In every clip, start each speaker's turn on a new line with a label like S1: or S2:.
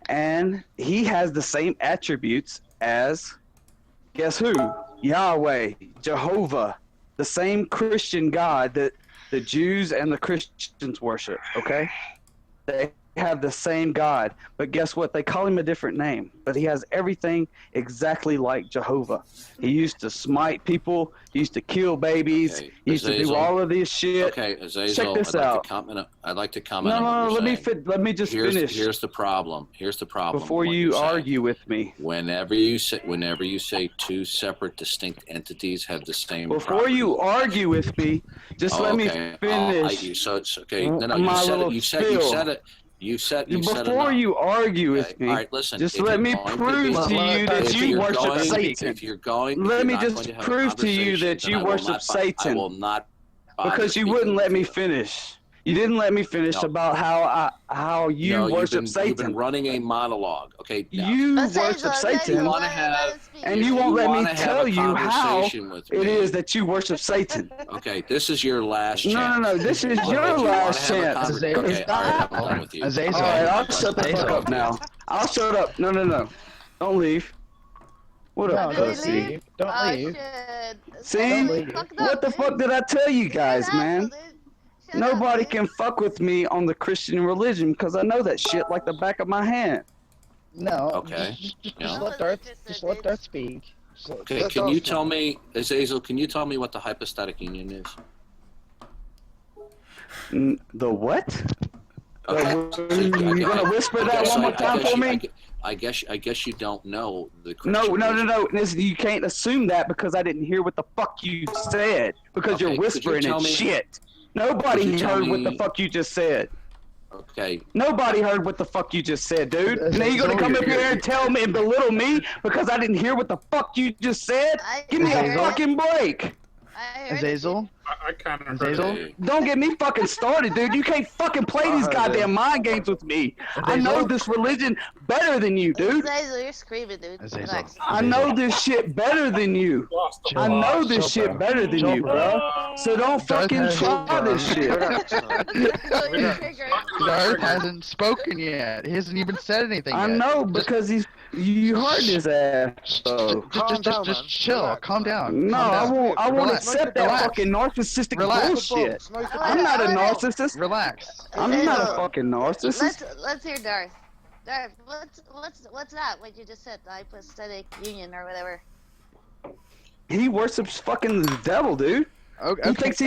S1: and he has the same attributes as, guess who? Yahweh, Jehovah, the same Christian God that the Jews and the Christians worship, okay? They have the same God, but guess what? They call him a different name, but he has everything exactly like Jehovah. He used to smite people, he used to kill babies,
S2: Okay,
S1: he used to do
S2: Azazel.
S1: all of this shit.
S2: Okay, Azazel,
S1: Check this out.
S2: I'd like to comment
S1: No,
S2: on what
S1: no,
S2: you're saying.
S1: let me just finish.
S2: Here's the problem. Here's the problem.
S1: Before
S2: with what
S1: you
S2: you're saying.
S1: argue with me.
S2: Whenever you say two separate distinct entities have the same
S1: Before
S2: property.
S1: you argue with me, just let me finish.
S2: So it's okay. No,
S1: my
S2: you said
S1: little
S2: it. You
S1: spiel.
S2: said it. You said
S1: Before you argue with me,
S2: all right, listen,
S1: just let me prove to you that you worship Satan.
S2: If you're going,
S1: let me
S2: not
S1: just
S2: going to have
S1: prove
S2: a
S1: to you that
S2: conversation,
S1: you
S2: then I will
S1: worship
S2: not
S1: Satan.
S2: I will not.
S1: Because you wouldn't let me finish. You didn't let me finish about how you worship Satan.
S2: You've been running a monologue. Okay. Now,
S1: you worship Satan, and you won't let me tell you how it is that you worship Satan.
S2: Okay, this is your last chance.
S1: No, this is your last chance.
S2: Okay, all right, I'm done with you.
S1: All right, I'll shut the fuck up now. I'll shut up. No. Don't leave. What up, pussy?
S3: Don't leave.
S1: See? What the fuck did I tell you guys, man? Nobody can fuck with me on the Christian religion because I know that shit like the back of my hand.
S3: No.
S2: Okay.
S3: Just let Darth speak.
S2: Okay, can you tell me, Azazel, can you tell me what the hypostatic union is?
S1: The what?
S2: Okay.
S1: You gonna whisper that one more time for me?
S2: I guess you don't know the Christian
S1: No. Listen, you can't assume that because I didn't hear what the fuck you said because you're whispering and shit. Nobody heard what the fuck you just said.
S2: Okay.
S1: Nobody heard what the fuck you just said, dude. Now you gonna come up here and tell me and belittle me because I didn't hear what the fuck you just said? Give me a fucking break.
S3: Azazel?
S4: I kind of
S3: Azazel?
S1: Don't get me fucking started, dude. You can't fucking play these goddamn mind games with me. I know this religion better than you, dude.
S5: Azazel, you're screaming, dude.
S1: I know this shit better than you. I know this shit better than you, bro. So don't fucking try this shit.
S3: Darth hasn't spoken yet. He hasn't even said anything yet.
S1: I know because you heard his ass. So
S3: just chill. Calm down.
S1: No, I won't accept that fucking narcissistic bullshit. I'm not a narcissist.
S3: Relax.
S1: I'm not a fucking narcissist.
S5: Let's hear Darth. Darth, what's that? What you just said? The hypostatic union or whatever.
S1: He worships fucking the devil, dude.
S3: Okay,
S1: he thinks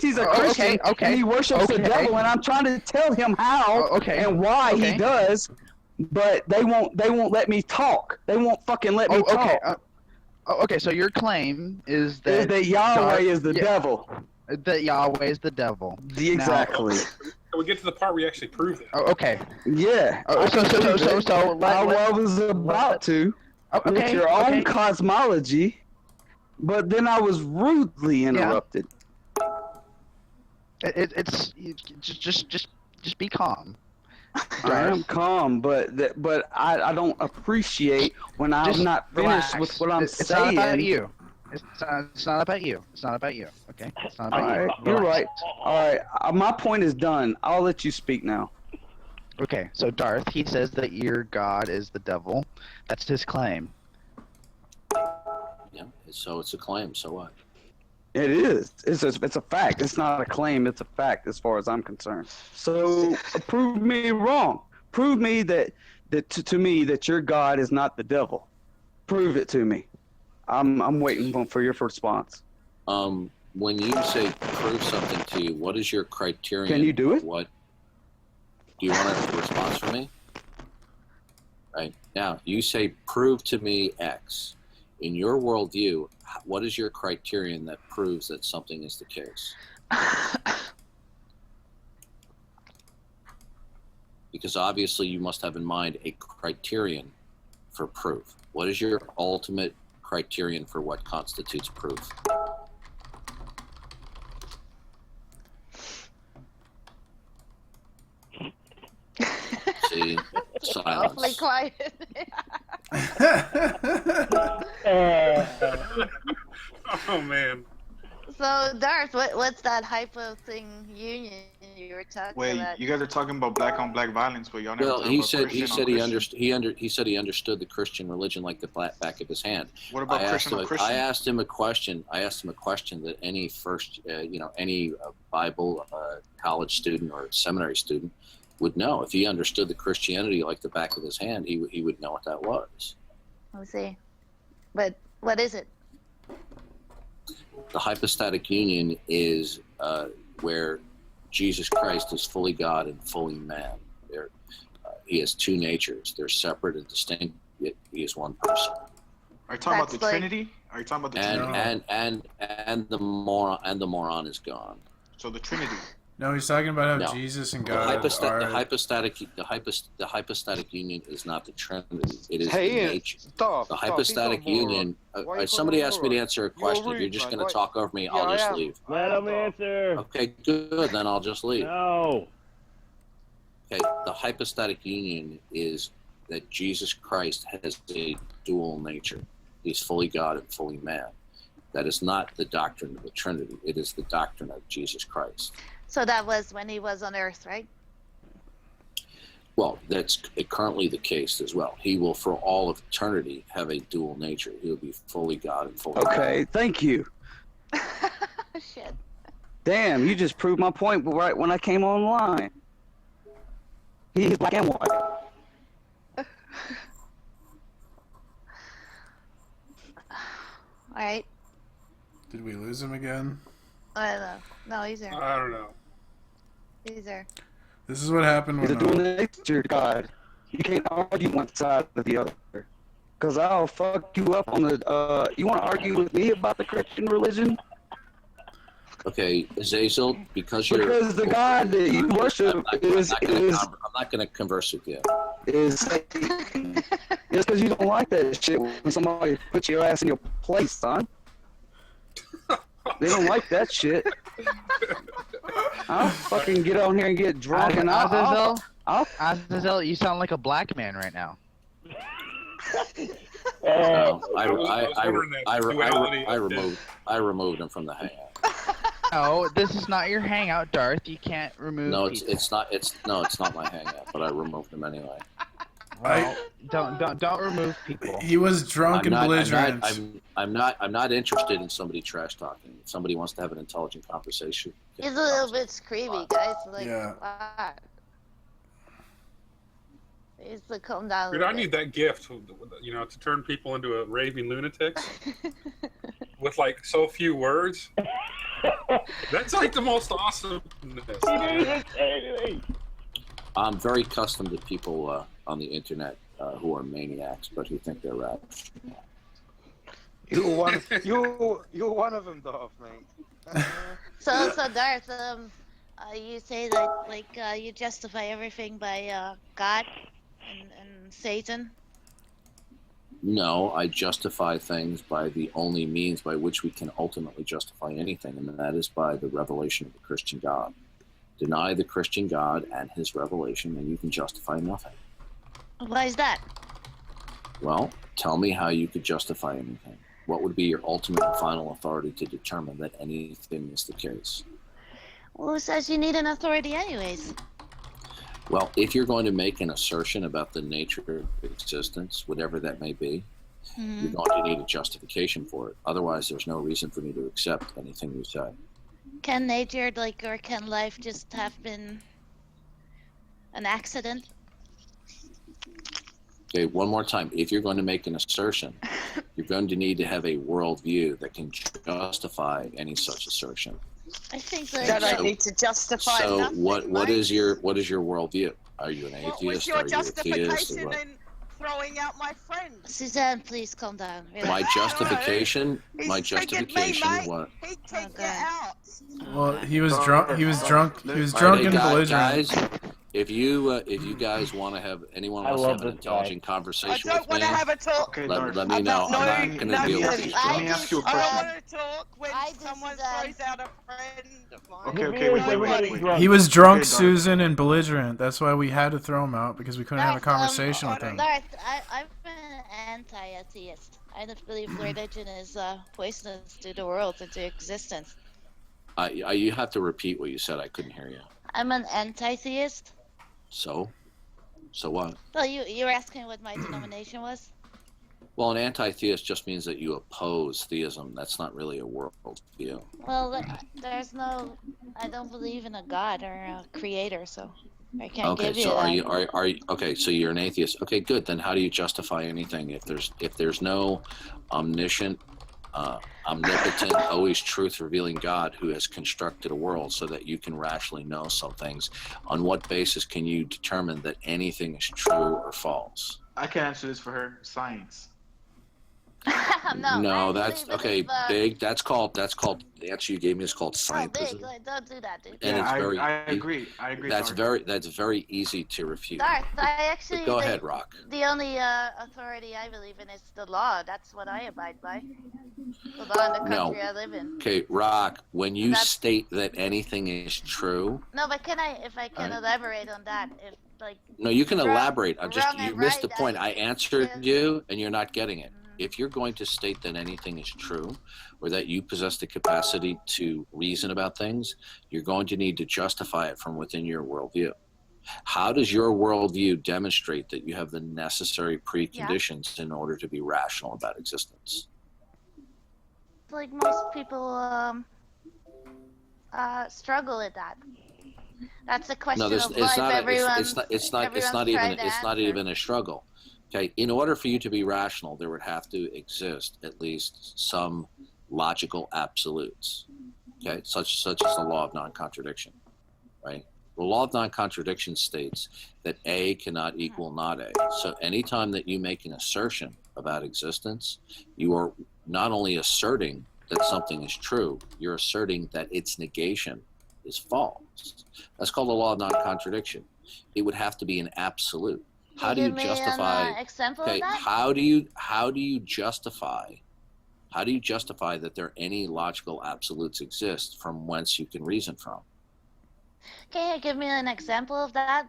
S1: he's a Christian, and he worships the devil, and I'm trying to tell him how and why he does, but they won't let me talk. They won't fucking let me talk.
S3: Okay, so your claim is that
S1: Yahweh is the devil.
S3: That Yahweh is the devil.
S1: Exactly.
S4: Can we get to the part where you actually prove it?
S3: Okay.
S1: Yeah.
S3: So
S1: I was about to with your own cosmology, but then I was rudely interrupted.
S3: It's just be calm.
S1: I am calm, but I don't appreciate when I'm not finished with what I'm saying.
S3: It's not about you. It's not about you. It's not about you. Okay. It's not about you.
S1: You're right. All right. My point is done. I'll let you speak now.
S3: Okay. So Darth, he says that your god is the devil. That's his claim.
S2: Yeah. So it's a claim. So what?
S1: It is. It's a fact. It's not a claim. It's a fact as far as I'm concerned. So prove me wrong. Prove me that to me that your God is not the devil. Prove it to me. I'm waiting for your response.
S2: When you say prove something to you, what is your criterion?
S1: Can you do it?
S2: What? Do you want a response from me? Right now, you say prove to me X. In your worldview, what is your criterion that proves that something is the case? Because obviously you must have in mind a criterion for proof. What is your ultimate criterion for what constitutes proof? See, silence.
S5: Awfully quiet.
S4: Oh man.
S5: So, Darth, what's that hypo thing union you were talking
S6: Wait,
S5: about?
S6: you guys are talking about black on black violence, but y'all never
S2: Well,
S6: talk
S2: he
S6: about
S2: said
S6: Christian on
S2: he
S6: Christian.
S2: he understood the Christian religion like the back of his hand.
S6: What about Christian on Christian?
S2: I asked him a question that any any Bible college student or seminary student would know. If he understood the Christianity like the back of his hand, he would know what that was.
S5: Let's see. But what is it?
S2: The hypostatic union is where Jesus Christ is fully God and fully man. He has two natures. They're separate and distinct, yet he is one person.
S6: Are you talking about the
S5: That's like-
S6: Trinity? Are you talking about the Trinity?
S2: And the moron is gone.
S6: So the Trinity.
S7: No, he's talking about how
S2: No.
S7: Jesus and
S2: The
S7: God
S2: hypostatic union is not the Trinity. It is
S8: Hey,
S2: the
S8: Ian,
S2: nature.
S8: stop.
S2: The
S8: stop.
S2: hypostatic
S8: He's not moron.
S2: union.
S8: Why you
S2: Somebody
S8: calling him
S2: asked me to
S8: moron?
S2: answer a
S8: You're
S2: question. If
S8: rude,
S2: you're just
S8: man.
S2: going to
S8: Why-
S2: talk over me,
S8: Yeah,
S2: I'll
S8: I
S2: just
S8: am.
S2: leave.
S9: Let him answer.
S2: Okay, good. Then I'll just leave.
S9: No.
S2: Okay, the hypostatic union is that Jesus Christ has a dual nature. He's fully God and fully man. That is not the doctrine of the Trinity. It is the doctrine of Jesus Christ.
S5: So that was when he was on Earth, right?
S2: Well, that's currently the case as well. He will, for all of eternity, have a dual nature. He'll be fully God and fully man.
S1: Okay, thank you.
S5: Shit.
S1: Damn, you just proved my point right when I came online. He's black and white.
S5: All right.
S7: Did we lose him again?
S5: I don't know. No, he's there.
S4: I don't know.
S5: He's there.
S7: This is what happened
S1: He's a
S7: when
S1: dual nature God. You can't argue one side or the other. Cause I'll fuck you up on the. You want to argue with me about the Christian religion?
S2: Okay, Zazel, because you're
S1: Because the God that you worship is
S2: I'm not going to converse with you.
S1: Satan. It's because you don't like that shit when somebody puts your ass in your place, son. They don't like that shit. I'll fucking get on here and get drunk and I'll
S3: Azazel, you sound like a black man right now.
S2: No, I removed him from the hangout.
S3: No, this is not your hangout, Darth. You can't remove.
S2: No,
S3: people.
S2: it's not my hangout, but I removed him anyway.
S3: Well, don't remove people.
S7: He was drunk and belligerent.
S2: I'm not interested in somebody trash talking. If somebody wants to have an intelligent conversation,
S5: He's a little bit screamy, guys. Like,
S7: Yeah.
S5: wow. He needs to calm down. a
S4: Dude,
S5: little
S4: I need that gift, to turn people into a raving lunatics with like so few words. That's like the most awesomeness.
S9: He didn't even say anything.
S2: I'm very accustomed to people on the internet who are maniacs, but who think they're rash.
S8: You're one of them, Darth, mate.
S5: So Darth, you say that you justify everything by God and Satan.
S2: No, I justify things by the only means by which we can ultimately justify anything, and that is by the revelation of the Christian God. Deny the Christian God and his revelation, and you can justify nothing.
S5: Why is that?
S2: Well, tell me how you could justify anything. What would be your ultimate and final authority to determine that anything is the case?
S5: Well, who says you need an authority anyways?
S2: Well, if you're going to make an assertion about the nature of existence, whatever that may be, you're going to need a justification for it. Otherwise, there's no reason for me to accept anything you say.
S5: Can nature, or can life just have been an accident?
S2: Okay, one more time. If you're going to make an assertion, you're going to need to have a worldview that can justify any such assertion.
S5: I think
S10: That I need to justify
S2: So
S10: nothing,
S2: what
S10: mate.
S2: is your worldview? Are you an atheist?
S10: What was your
S2: Are you a theist? Or
S10: justification
S2: what?
S10: in throwing out my friend?
S5: Suzanne, please calm down. Relax.
S2: My justification.
S10: He's
S2: My
S10: triggered
S2: justification.
S10: me, mate.
S2: What?
S10: He kicked
S5: Okay.
S10: it out.
S7: Well, he was drunk. He was drunk. He was
S2: All
S7: drunk
S2: right,
S7: and belligerent.
S2: guys, if you guys want to have anyone
S9: I
S2: wants to
S9: love
S2: have an
S9: this
S2: intelligent
S10: I
S2: conversation
S10: don't
S2: with
S10: want
S2: me,
S10: to have a talk.
S6: Okay,
S2: let
S6: Darth.
S2: me know.
S10: No,
S2: I'm not going to
S6: let
S2: deal
S6: me
S2: with you.
S6: let me ask you a
S10: I don't
S6: question.
S10: want to talk when
S5: I just,
S10: someone throws out a friend of mine.
S6: Okay, wait.
S9: Everybody's drunk.
S7: He was drunk,
S6: Okay, Darth.
S7: Susan, and belligerent. That's why we had to throw him out because we couldn't have a
S5: Darth,
S7: conversation with him.
S5: Darth, I'm an anti-atheist. I don't believe religion is poisonous to the world and to existence.
S2: You have to repeat what you said. I couldn't hear you.
S5: I'm an anti-theist.
S2: So what?
S5: Well, you were asking what my denomination was.
S2: Well, an anti-theist just means that you oppose theism. That's not really a worldview.
S5: Well, there's no. I don't believe in a god or a creator, so I can't give you
S2: so
S5: that.
S2: are you okay? So you're an atheist. Okay, good. Then how do you justify anything if there's no omniscient, omnipotent, always truth revealing God who has constructed a world so that you can rationally know some things? On what basis can you determine that anything is true or false?
S6: I can answer this for her. Science.
S5: No,
S2: that's okay. Big. That's called. The answer you gave me is called scientism.
S5: Big. Don't do that, dude.
S2: And
S6: I agree.
S2: That's
S6: Darth.
S2: that's very easy to refute.
S5: Darth, I actually.
S2: But go ahead, Rock.
S5: The only authority I believe in is the law. That's what I abide by. The law in the country I live in.
S2: Okay, Rock. When you state that anything is true.
S5: No, but if I can elaborate on that, if like.
S2: No, you can elaborate. You missed the point. I answered you, and you're not getting it. If you're going to state that anything is true or that you possess the capacity to reason about things, you're going to need to justify it from within your worldview. How does your worldview demonstrate that you have the necessary preconditions in order to be rational about existence?
S5: Like most people struggle with that. That's a question of life.
S2: It's not even a struggle. Okay, in order for you to be rational, there would have to exist at least some logical absolutes. Okay, such as the law of non-contradiction, right? The law of non-contradiction states that A cannot equal not A. So anytime that you make an assertion about existence, you are not only asserting that something is true, you're asserting that its negation is false. That's called the law of non-contradiction. It would have to be an absolute. How do you justify?
S5: Example of that?
S2: How do you justify that there any logical absolutes exist from whence you can reason from?
S5: Can you give me an example of that?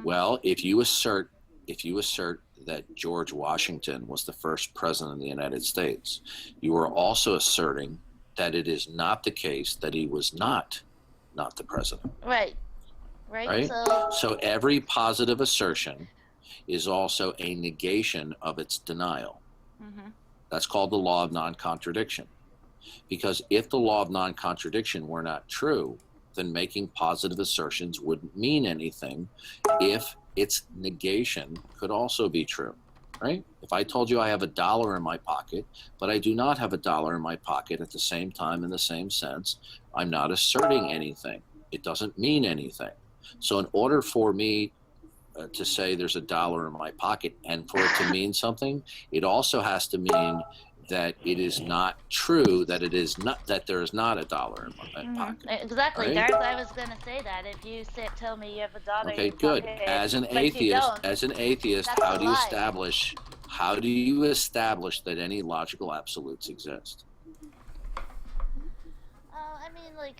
S2: Well, if you assert that George Washington was the first president of the United States, you are also asserting that it is not the case that he was not the president.
S5: Right.
S2: So every positive assertion is also a negation of its denial. Mm-hmm. That's called the law of non-contradiction. Because if the law of non-contradiction were not true, then making positive assertions wouldn't mean anything if its negation could also be true, right? If I told you I have $1 in my pocket, but I do not have $1 in my pocket at the same time in the same sense, I'm not asserting anything. It doesn't mean anything. So in order for me to say there's $1 in my pocket and for it to mean something, it also has to mean that it is not true that there is not $1 in my pocket.
S5: Exactly,
S2: right?
S5: Darth. I was going to say that if you tell me you have $1.
S2: Okay, good. As an atheist, how do you establish that any logical absolutes exist?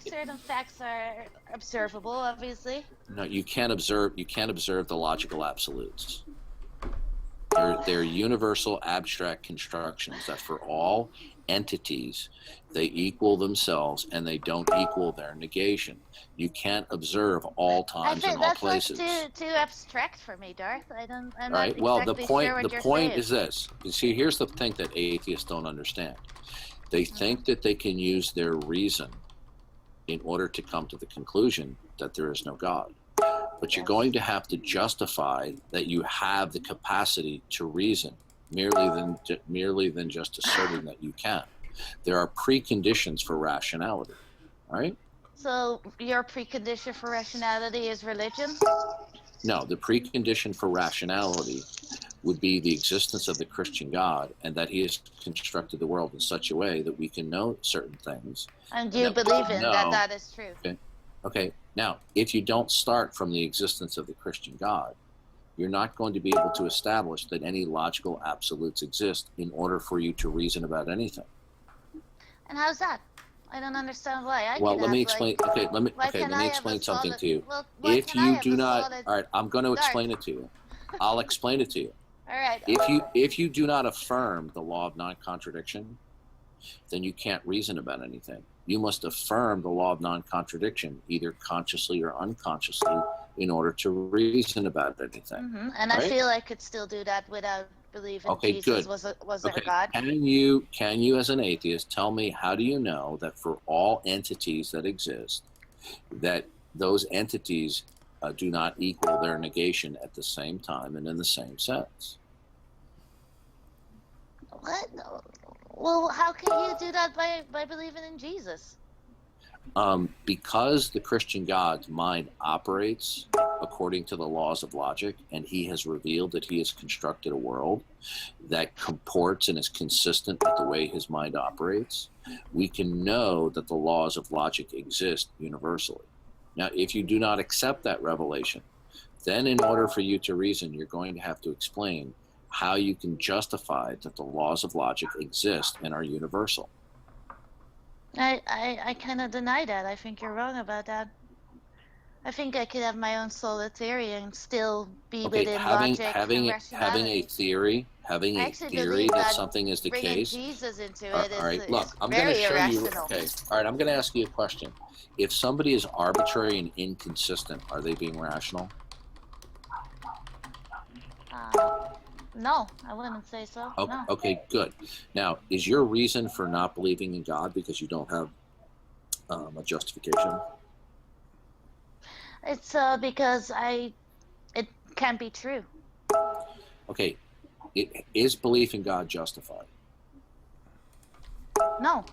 S5: Certain facts are observable, obviously.
S2: No, you can't observe the logical absolutes. They're universal abstract constructions that for all entities they equal themselves and they don't equal their negation. You can't observe all times and all places.
S5: That's too abstract for me, Darth. I'm
S2: right.
S5: not exactly
S2: Well, the point
S5: saying.
S2: is this. You see, here's the thing that atheists don't understand. They think that they can use their reason in order to come to the conclusion that there is no God. But you're going to have to justify that you have the capacity to reason merely than just asserting that you can. There are preconditions for rationality, right?
S5: So your precondition for rationality is religion?
S2: No, the precondition for rationality would be the existence of the Christian God and that he has constructed the world in such a way that we can know certain things.
S5: And you believe in that is true.
S2: Okay. Now, if you don't start from the existence of the Christian God, you're not going to be able to establish that any logical absolutes exist in order for you to reason about anything.
S5: And how's that? I don't understand why.
S2: Let me explain something to you. If you do not, all right, I'm going to explain it to you. I'll explain it to you.
S5: All right.
S2: If you do not affirm the law of non-contradiction, then you can't reason about anything. you must affirm the law of non-contradiction, either consciously or unconsciously, in order to reason about anything.
S5: And
S2: right?
S5: I feel I could still do that without believing Jesus was our God.
S2: Can you, as an atheist, tell me, how do you know that for all entities that exist, that those entities do not equal their negation at the same time and in the same sense?
S5: What? Well, how can you do that by believing in Jesus?
S2: Because the Christian God's mind operates according to the laws of logic, and he has revealed that he has constructed a world that comports and is consistent with the way his mind operates, we can know that the laws of logic exist universally. Now, if you do not accept that revelation, then in order for you to reason, you're going to have to explain how you can justify that the laws of logic exist and are universal.
S5: I kind of deny that. I think you're wrong about that. I think I could have my own solar theory and still be within logic and rationality.
S2: Having a theory that something is the case.
S5: Jesus into it
S2: all right,
S5: is
S2: look, I'm going to show
S5: irrational.
S2: you. Okay, all right, I'm going to ask you a question. If somebody is arbitrary and inconsistent, are they being rational?
S5: No, I wouldn't say so.
S2: Okay,
S5: no.
S2: Okay, good. Now, is your reason for not believing in God because you don't have a justification?
S5: It's because it can't be true.
S2: Okay, is belief in God justified?
S5: No.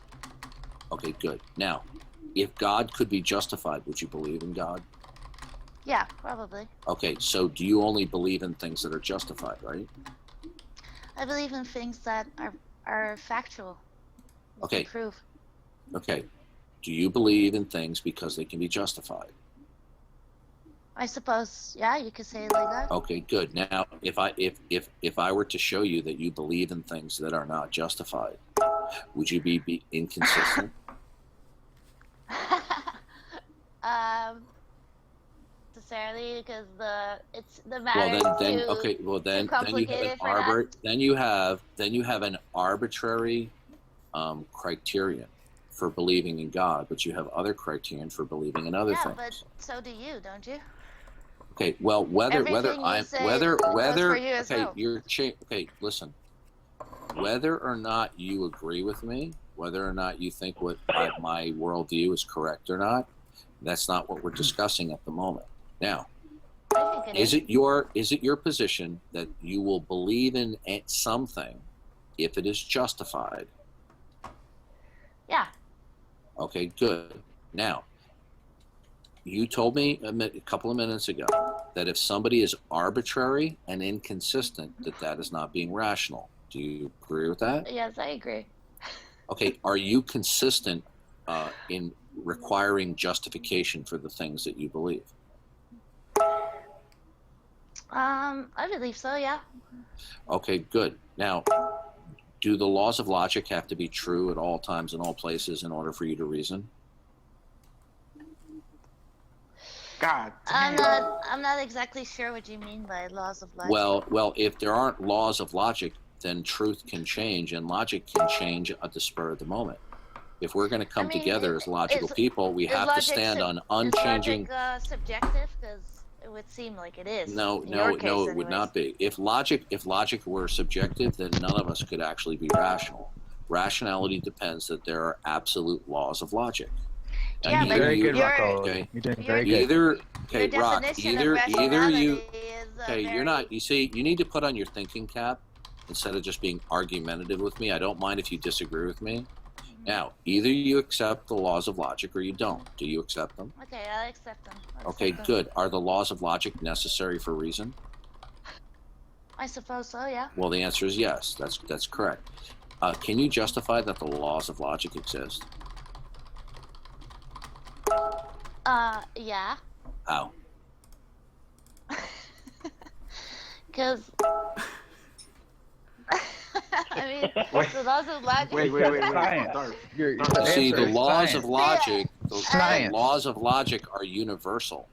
S2: Okay, good. Now, if God could be justified, would you believe in God?
S5: Yeah, probably.
S2: Okay, so do you only believe in things that are justified, right?
S5: I believe in things that are factual.
S2: Okay.
S5: Prove.
S2: Okay. Do you believe in things because they can be justified?
S5: I suppose, yeah, you could say it like that.
S2: Okay, good. Now, if I were to show you that you believe in things that are not justified, would you be inconsistent?
S5: Necessarily, because the matter
S2: then you have an arbitrary criterion for believing in God, but you have other criterion for believing in other things.
S5: Yeah, but so do you, don't you?
S2: Okay, well, listen. Whether or not you agree with me, whether or not you think my worldview is correct or not, that's not what we're discussing at the moment. Now, is it your position that you will believe in something if it is justified?
S5: Yeah.
S2: Okay, good. Now, you told me a couple of minutes ago that if somebody is arbitrary and inconsistent, that is not being rational. Do you agree with that?
S5: Yes, I agree.
S2: Okay, are you consistent in requiring justification for the things that you believe?
S5: I believe so, yeah.
S2: Okay, good. Now, do the laws of logic have to be true at all times and all places in order for you to reason?
S6: God damn.
S5: I'm not exactly sure what you mean by laws of logic.
S2: Well, if there aren't laws of logic, then truth can change and logic can change at the spur of the moment. If we're going to come together as logical people, we have to stand on unchanging.
S5: Is logic subjective? Because it would seem like it is.
S2: No, it would not be. If logic were subjective, then none of us could actually be rational. Rationality depends that there are absolute laws of logic.
S5: Yeah, but
S3: very good, Rocco.
S2: Okay.
S3: You're doing very good.
S2: You're not. You see, you need to put on your thinking cap instead of just being argumentative with me. I don't mind if you disagree with me. Now, either you accept the laws of logic or you don't. Do you accept them?
S5: Okay, I'll accept them.
S2: Okay, good. Are the laws of logic necessary for reason?
S5: I suppose so, yeah.
S2: Well, the answer is yes. That's correct. Can you justify that the laws of logic exist?
S5: Yeah.
S2: How?
S5: Because I mean, the laws of logic.
S6: Wait.
S8: Science.
S2: See, the laws of logic,
S3: Science.
S2: the laws of logic are universal.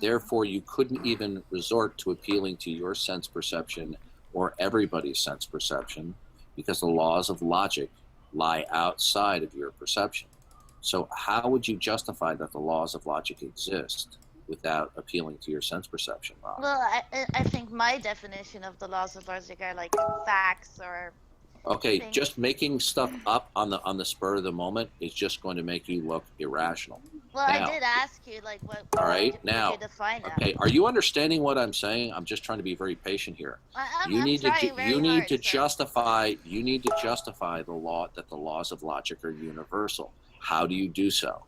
S2: Therefore, you couldn't even resort to appealing to your sense perception or everybody's sense perception because the laws of logic lie outside of your perception. So how would you justify that the laws of logic exist without appealing to your sense perception, Rob?
S5: Well, I think my definition of the laws of logic are like facts or.
S2: Okay,
S5: things.
S2: just making stuff up on the spur of the moment is just going to make you look irrational.
S5: Well,
S2: Now,
S5: I did ask you, like, what
S2: all right,
S5: would
S2: now,
S5: you define that?
S2: okay, are you understanding what I'm saying? I'm just trying to be very patient here.
S5: I'm
S2: You need
S5: trying
S2: to
S5: sir.
S2: justify the law that the laws of logic are universal. How do you do so?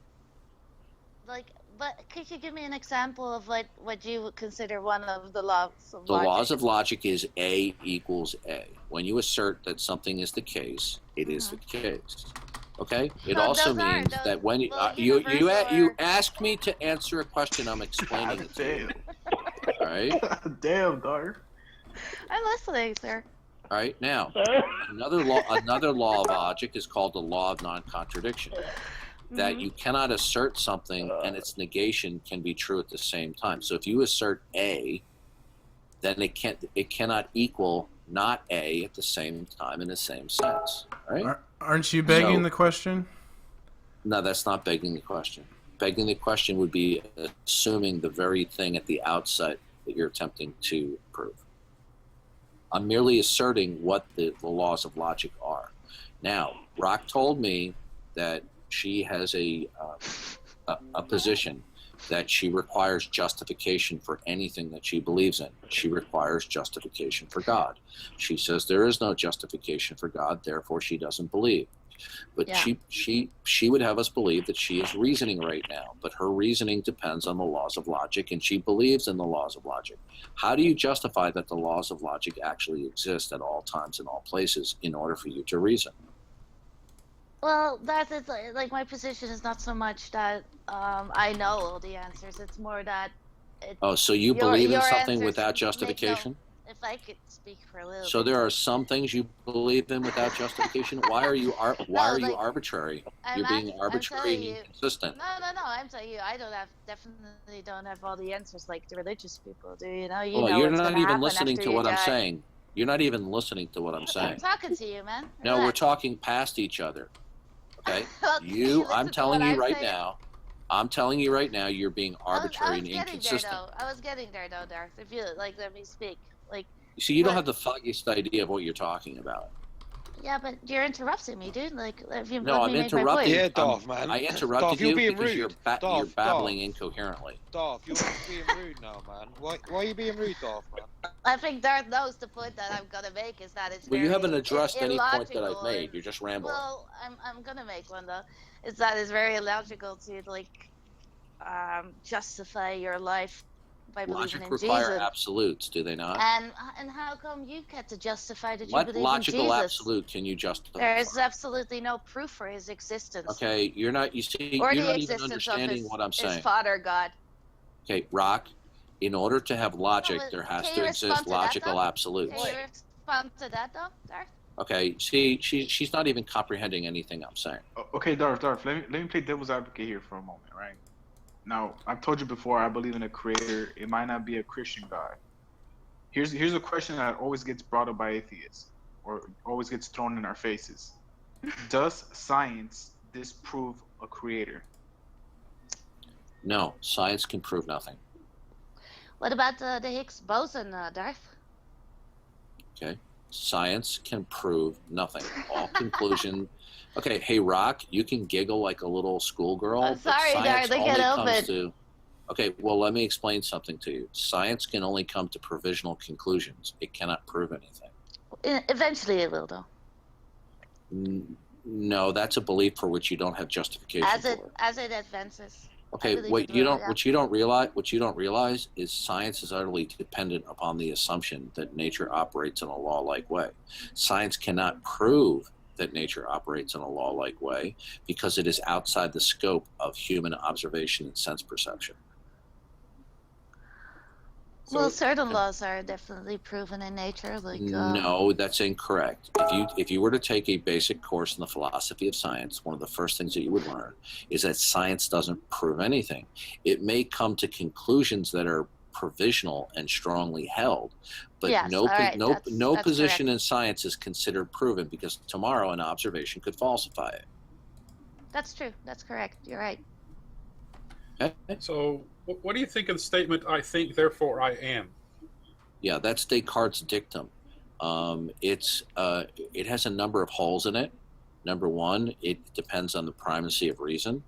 S5: Like, but could you give me an example of what you would consider one of the laws of
S2: The
S5: logic?
S2: laws of logic is A equals A. When you assert that something is the case, it is the case. Okay. It
S5: Well,
S2: also
S5: those are-
S2: means
S5: those-
S2: that when
S5: well,
S2: you
S5: universal
S2: asked me to answer a question, I'm explaining it to you. All right.
S1: Damn, Darth.
S5: I'm listening, sir.
S2: All right. Now, another law of logic is called the law of non-contradiction. That you cannot assert something and its negation can be true at the same time. So if you assert A, then it cannot equal not A at the same time in the same sense. Right?
S7: Aren't you begging
S2: So-
S7: the question?
S2: No, that's not begging the question. Begging the question would be assuming the very thing at the outset that you're attempting to prove. I'm merely asserting what the laws of logic are. Now, Rock told me that she has a position that she requires justification for anything that she believes in. She requires justification for God. She says there is no justification for God, therefore she doesn't believe. But
S5: Yeah.
S2: she would have us believe that she is reasoning right now, but her reasoning depends on the laws of logic, and she believes in the laws of logic. How do you justify that the laws of logic actually exist at all times in all places in order for you to reason?
S5: Well, that's it's like my position is not so much that I know all the answers. It's more that.
S2: Oh, so you
S5: Your-
S2: believe in
S5: your
S2: something
S5: answers
S2: without
S5: make no-
S2: justification?
S5: If I could speak for a little
S2: So
S5: bit.
S2: there are some things you believe in without justification. Why are you
S5: like,
S2: arbitrary?
S5: I'm
S2: You're being
S5: I'm
S2: arbitrary
S5: telling
S2: and
S5: you.
S2: inconsistent.
S5: No. I'm telling you, I definitely don't have all the answers like the religious people do. You know,
S2: Well,
S5: know
S2: you're
S5: what's
S2: not
S5: gonna
S2: even
S5: happen
S2: listening
S5: after
S2: to
S5: you
S2: what I'm
S5: die.
S2: saying. You're not even listening to what I'm
S5: I'm
S2: saying.
S5: talking to you, man.
S2: No, we're
S5: Relax.
S2: talking past each other. Okay?
S5: Well, can you listen
S2: I'm
S5: to
S2: telling
S5: what
S2: you
S5: I'm
S2: right
S5: saying?
S2: now. I'm telling you right now, you're being arbitrary and
S5: I was
S2: inconsistent.
S5: getting there though, Darth. If you like, let me speak. Like,
S2: You see, you don't
S5: What?
S2: have the foggiest idea of what you're talking about.
S5: yeah, but you're interrupting me, dude. Like, if you
S2: No,
S5: let
S2: I'm
S5: me make my
S2: interrupting.
S5: point.
S8: Yeah, Darth, man.
S2: I interrupted
S8: Darth, you're
S2: you
S8: being
S2: because you're,
S8: rude.
S2: you're
S8: Darth,
S2: babbling
S8: Darth.
S2: incoherently.
S8: Darth, you're being rude now, man. Why are you being rude, Darth, man?
S5: I think Darth knows the point that I'm gonna make is that it's
S2: Well, you
S5: very
S2: haven't addressed any point that I've
S5: illogical
S2: made.
S5: and-
S2: You're just rambling.
S5: Well, I'm gonna make one though. Is that it's very illogical to like justify your life by
S2: Logic
S5: believing in
S2: require
S5: Jesus.
S2: absolutes, do they not?
S5: And how come you get to justify that you
S2: What
S5: believe
S2: logical
S5: in Jesus?
S2: absolute can you justify?
S5: There is absolutely no proof for his existence.
S2: Okay, you're not. You see,
S5: Or
S2: you're
S5: the
S2: not even
S5: existence of
S2: understanding
S5: his,
S2: what I'm
S5: his
S2: saying.
S5: father God.
S2: Okay, Rock. In order to have logic,
S5: but
S2: there has
S5: can
S2: to
S5: you
S2: exist
S5: respond to that,
S2: logical
S5: though?
S2: absolutes.
S5: Can you respond to that though, Darth?
S2: Okay, see, she's not even comprehending anything I'm saying.
S1: Okay, Darth, let me play devil's advocate here for a moment, right? Now, I've told you before, I believe in a creator. It might not be a Christian God. Here's a question that always gets brought up by atheists, or always gets thrown in our faces. Does science disprove a creator?
S2: No, science can prove nothing.
S5: What about the Higgs boson, Darth?
S2: Okay, science can prove nothing. All conclusion. Okay, hey Rock, you can giggle like a little schoolgirl,
S5: I'm sorry,
S2: but science
S5: Darth, I
S2: only
S5: can't help
S2: comes
S5: it.
S2: to. Okay, well let me explain something to you. Science can only come to provisional conclusions. It cannot prove anything.
S5: Eventually it will, though.
S2: No, that's a belief for which you don't have justification for.
S5: As it advances.
S2: Okay,
S5: believe
S2: what
S5: it
S2: you
S5: will,
S2: don't
S5: yeah.
S2: what you don't realize is science is utterly dependent upon the assumption that nature operates in a law-like way. Science cannot prove that nature operates in a law-like way because it is outside the scope of human observation and sense perception.
S5: Well, certain laws are definitely proven in nature, like
S2: No, that's incorrect. If you were to take a basic course in the philosophy of science, one of the first things that you would learn is that science doesn't prove anything. It may come to conclusions that are provisional and strongly held, but
S5: Yes,
S2: no
S5: all right,
S2: no
S5: that's
S2: position
S5: correct.
S2: in science is considered proven because tomorrow an observation could falsify it.
S5: That's true. That's correct. You're right.
S4: So, what do you think of the statement, I think, therefore I am?
S2: Yeah, that's Descartes' dictum. It has a number of holes in it. Number one, it depends on the primacy of reason.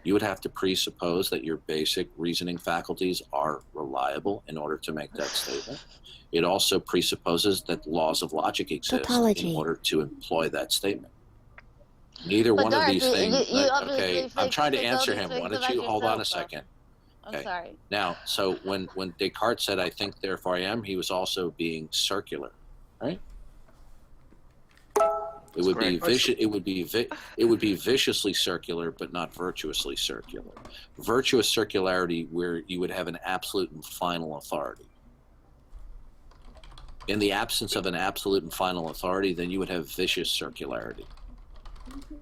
S2: You would have to presuppose that your basic reasoning faculties are reliable in order to make that statement. It also presupposes that laws of logic exist in order to employ that statement. Neither
S5: But
S2: one of
S5: Darth,
S2: these
S5: you
S2: things.
S5: obviously
S2: Okay, I'm trying to
S5: fix all
S2: answer
S5: these
S2: him.
S5: things
S2: Why don't
S5: about
S2: you hold on a
S5: yourself, though.
S2: second?
S5: I'm
S2: Okay.
S5: sorry.
S2: Now, so when Descartes said, "I think, therefore I am," he was also being circular, right? It would be vicious. It would be viciously circular, but not virtuously circular. Virtuous circularity, where you would have an absolute and final authority. In the absence of an absolute and final authority, then you would have vicious circularity.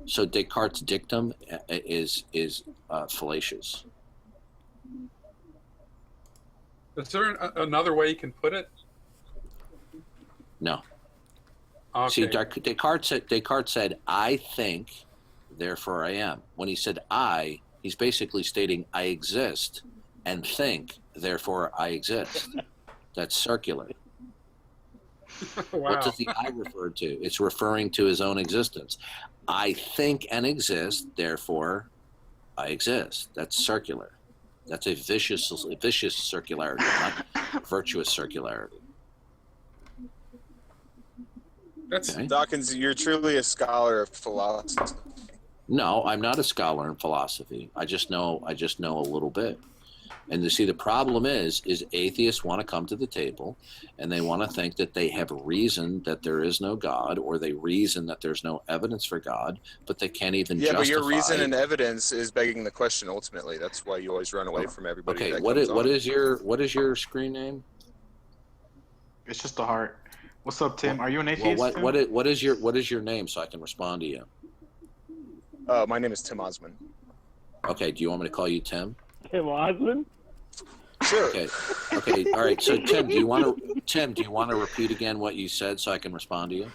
S2: So Descartes' dictum is fallacious.
S4: Is there another way you can put it?
S2: No.
S4: Okay.
S2: See, Descartes said, "I think, therefore I am." When he said "I," he's basically stating, "I exist and think, therefore I exist." That's circular.
S4: Wow.
S2: What does the "I" refer to? It's referring to his own existence. I think and exist, therefore I exist. That's circular. That's a vicious circularity, not virtuous circularity.
S4: That's
S2: Okay.
S11: Dawkins, you're truly a scholar of philosophy.
S2: No, I'm not a scholar in philosophy. I just know a little bit. And you see, the problem is atheists want to come to the table and they want to think that they have reason that there is no God, or they reason that there's no evidence for God, but they can't even justify.
S11: But your reason and evidence is begging the question ultimately. That's why you always run away from everybody.
S2: Okay,
S11: that
S2: what
S11: comes
S2: is your screen name?
S6: It's just a heart. What's up, Tim? Are you an
S2: Well,
S6: atheist?
S2: what is your name so I can respond to you?
S11: My name is Tim Osman.
S2: Okay, do you want me to call you Tim?
S9: Tim Osmond?
S11: Sure.
S2: Okay. All right. So Tim, do you want to repeat again what you said so I can respond to you?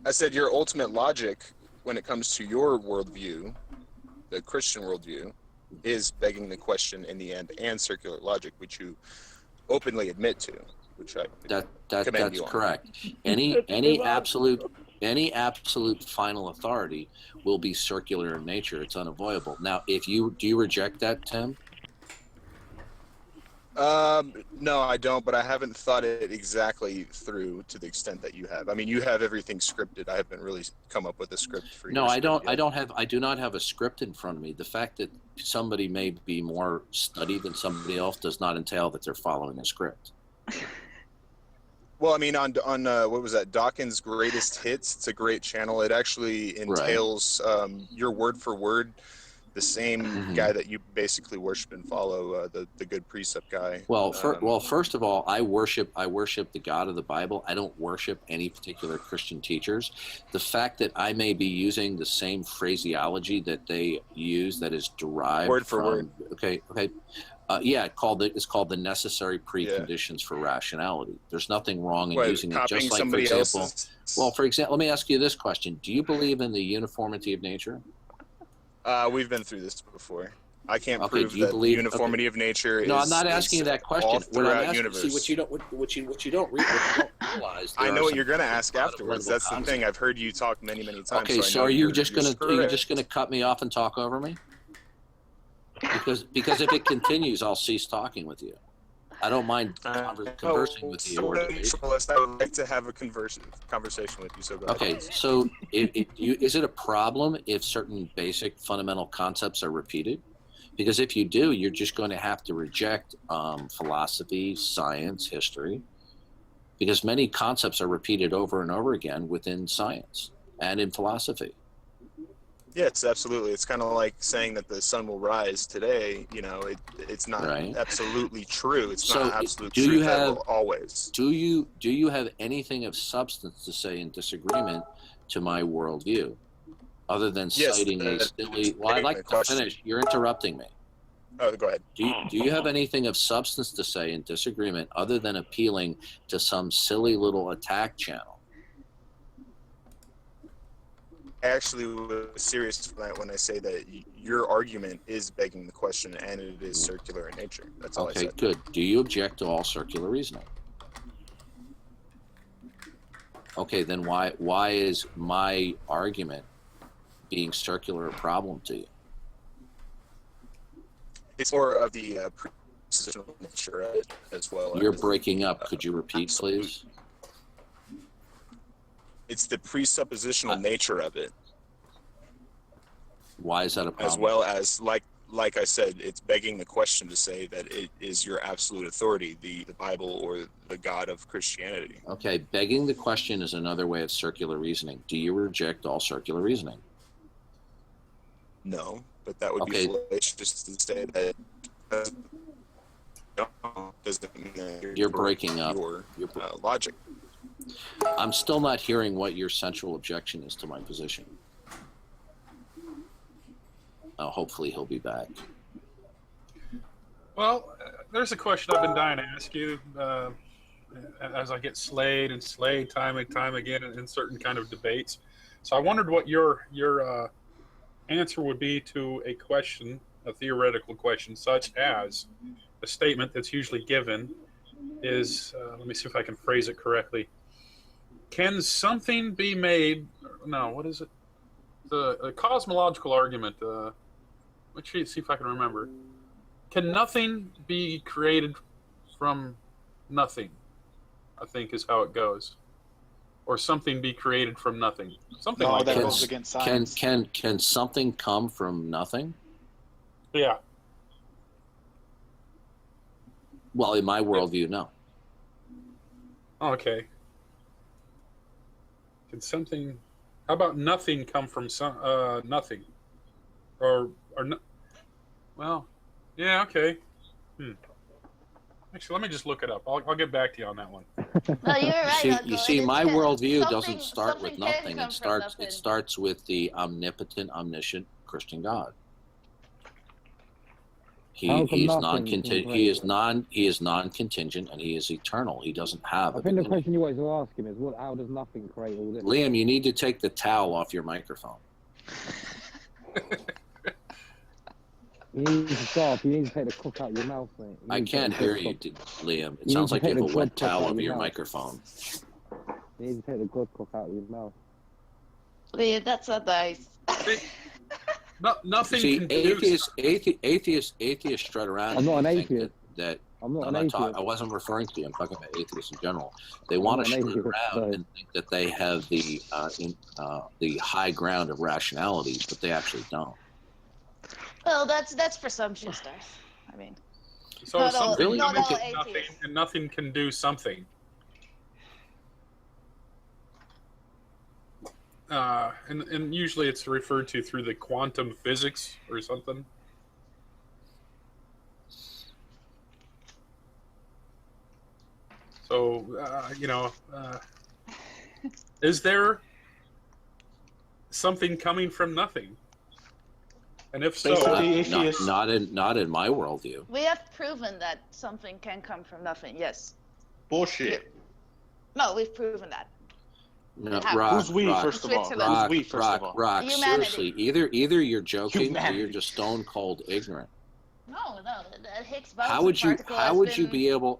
S11: I said your ultimate logic when it comes to your worldview, the Christian worldview, is begging the question in the end, and circular logic, which you openly admit to, which I commend
S2: that's
S11: you on.
S2: correct. Any absolute final authority will be circular in nature. It's unavoidable. Now, do you reject that, Tim?
S11: No, I don't, but I haven't thought it exactly through to the extent that you have. I mean, you have everything scripted. I haven't really come up with a script for you.
S2: No, I don't. I do not have a script in front of me. The fact that somebody may be more studied than somebody else does not entail that they're following a script.
S11: Well, I mean, on what was that? Dawkins' Greatest Hits. It's a great channel. It actually entails your word for word. The same guy that you basically worship and follow, the good precept guy.
S2: Well, first of all, I worship the God of the Bible. I don't worship any particular Christian teachers. The fact that I may be using the same phraseology that they use, that is derived
S11: word for word.
S2: Okay. It's called the necessary preconditions for rationality. There's nothing wrong in using it. Just like, for example, let me ask you this question: do you believe in the uniformity of nature?
S11: We've been through this before. I can't prove that the uniformity of nature is.
S2: No, I'm not asking you that question.
S11: What I'm asking,
S2: see, what you don't realize.
S11: I know what you're going to ask afterwards. That's the thing. I've heard you talk many times.
S2: Okay, so are you just going to cut me off and talk over me? Because if it continues, I'll cease talking with you. I don't mind conversing with you.
S11: I would like to have a conversation with you. So go ahead.
S2: Okay, so is it a problem if certain basic fundamental concepts are repeated? Because if you do, you're just going to have to reject philosophy, science, history, because many concepts are repeated over and over again within science and in philosophy.
S11: Yes, absolutely. It's kind of like saying that the sun will rise today. You know, it's not absolutely true. It's not absolute truth that will always.
S2: Do you have anything of substance to say in disagreement to my worldview, other than citing a silly? Well, I'd like to finish. You're interrupting me.
S11: Oh, go ahead.
S2: Do you have anything of substance to say in disagreement, other than appealing to some silly little attack channel?
S11: actually was serious when I say that your argument is begging the question and it is circular in nature. That's all I
S2: Okay,
S11: said.
S2: good. Do you object to all circular reasoning? Okay, then why is my argument being circular a problem to you?
S11: It's more of the presuppositional nature of it as well.
S2: You're
S11: as,
S2: breaking up. Could you repeat,
S11: absolute.
S2: please?
S11: It's the presuppositional nature of it,
S2: Why is that a problem?
S11: as well as like I said, it's begging the question to say that it is your absolute authority, the Bible or the God of Christianity.
S2: Okay, begging the question is another way of circular reasoning. Do you reject all circular reasoning?
S11: No, but that would
S2: Okay.
S11: be fallacious to say that. Doesn't mean that
S2: You're breaking up.
S11: Your logic.
S2: I'm still not hearing what your central objection is to my position. Hopefully he'll be back.
S4: Well, there's a question I've been dying to ask you as I get slayed time and time again in certain kind of debates. So I wondered what your answer would be to a question, a theoretical question, such as a statement that's usually given is, let me see if I can phrase it correctly. Can something be made? No, what is it? The cosmological argument. Let's see if I can remember. Can nothing be created from nothing? I think is how it goes. Or something be created from nothing. Something
S6: No,
S4: like
S6: that
S4: that.
S6: goes against science.
S2: Can something come from nothing?
S4: Yeah.
S2: Well, in my worldview, no.
S4: Okay. Can something? How about nothing come from nothing? Or no? Well, yeah. Okay. Actually, let me just look it up. I'll get back to you on that one.
S5: No, you're right.
S2: You see, my worldview
S5: something-
S2: doesn't start with
S5: something can
S2: nothing.
S5: come
S2: It
S5: from
S2: starts.
S5: nothing.
S2: It starts with the omnipotent, omniscient Christian God. He
S9: How come
S2: is
S9: nothing
S2: non-contingent.
S9: can
S2: He is non-contingent, and he is eternal. He doesn't have.
S9: I
S2: a
S9: think the
S2: beginning.
S9: question you always ask him is, what? How does nothing create all this?
S2: Liam, you need to take the towel off your microphone.
S9: You need to stop. You need to take the cook out your mouth, mate.
S2: I can't hear you, Liam. It
S9: You
S2: sounds
S9: need
S2: like
S9: to
S2: you
S9: take
S2: have a
S9: the
S2: wet
S9: good cook
S2: towel
S9: out
S2: over
S9: your
S2: your
S9: mouth.
S2: microphone.
S9: You need to take the good cook out of your mouth.
S5: Yeah, that's not nice.
S4: Nothing
S2: See,
S4: can do.
S2: atheists strut around.
S9: I'm not
S2: and
S9: an
S2: think
S9: atheist.
S2: That
S9: I'm not
S2: I'm
S9: an
S2: not
S9: atheist.
S2: I wasn't referring to you. I'm talking about atheists in general. They want
S9: not
S2: to
S9: an
S2: strut
S9: atheist,
S2: around
S9: no.
S2: and think that they have the high ground of rationality, but they actually don't.
S5: Well, that's presumptuous, Darth. I mean,
S4: So
S5: not all-
S4: something
S5: not
S4: can
S5: all
S4: do nothing,
S5: atheists.
S4: and nothing can do something. And usually it's referred to through the quantum physics or something. So, is there something coming from nothing? And if so,
S6: Basically, atheists.
S2: Not in my worldview.
S5: we have proven that something can come from nothing. Yes.
S6: Bullshit.
S5: No, we've proven that.
S2: No,
S5: How?
S2: Rock,
S6: Who's we,
S2: Rock,
S6: first of all?
S5: Switzerland.
S6: Who's we, first of all?
S2: Rock.
S5: Humanity.
S2: Seriously, either you're joking or
S6: Humanity.
S2: you're just stone cold ignorant.
S5: No, the Higgs boson
S2: How would you
S5: particle has been
S2: be able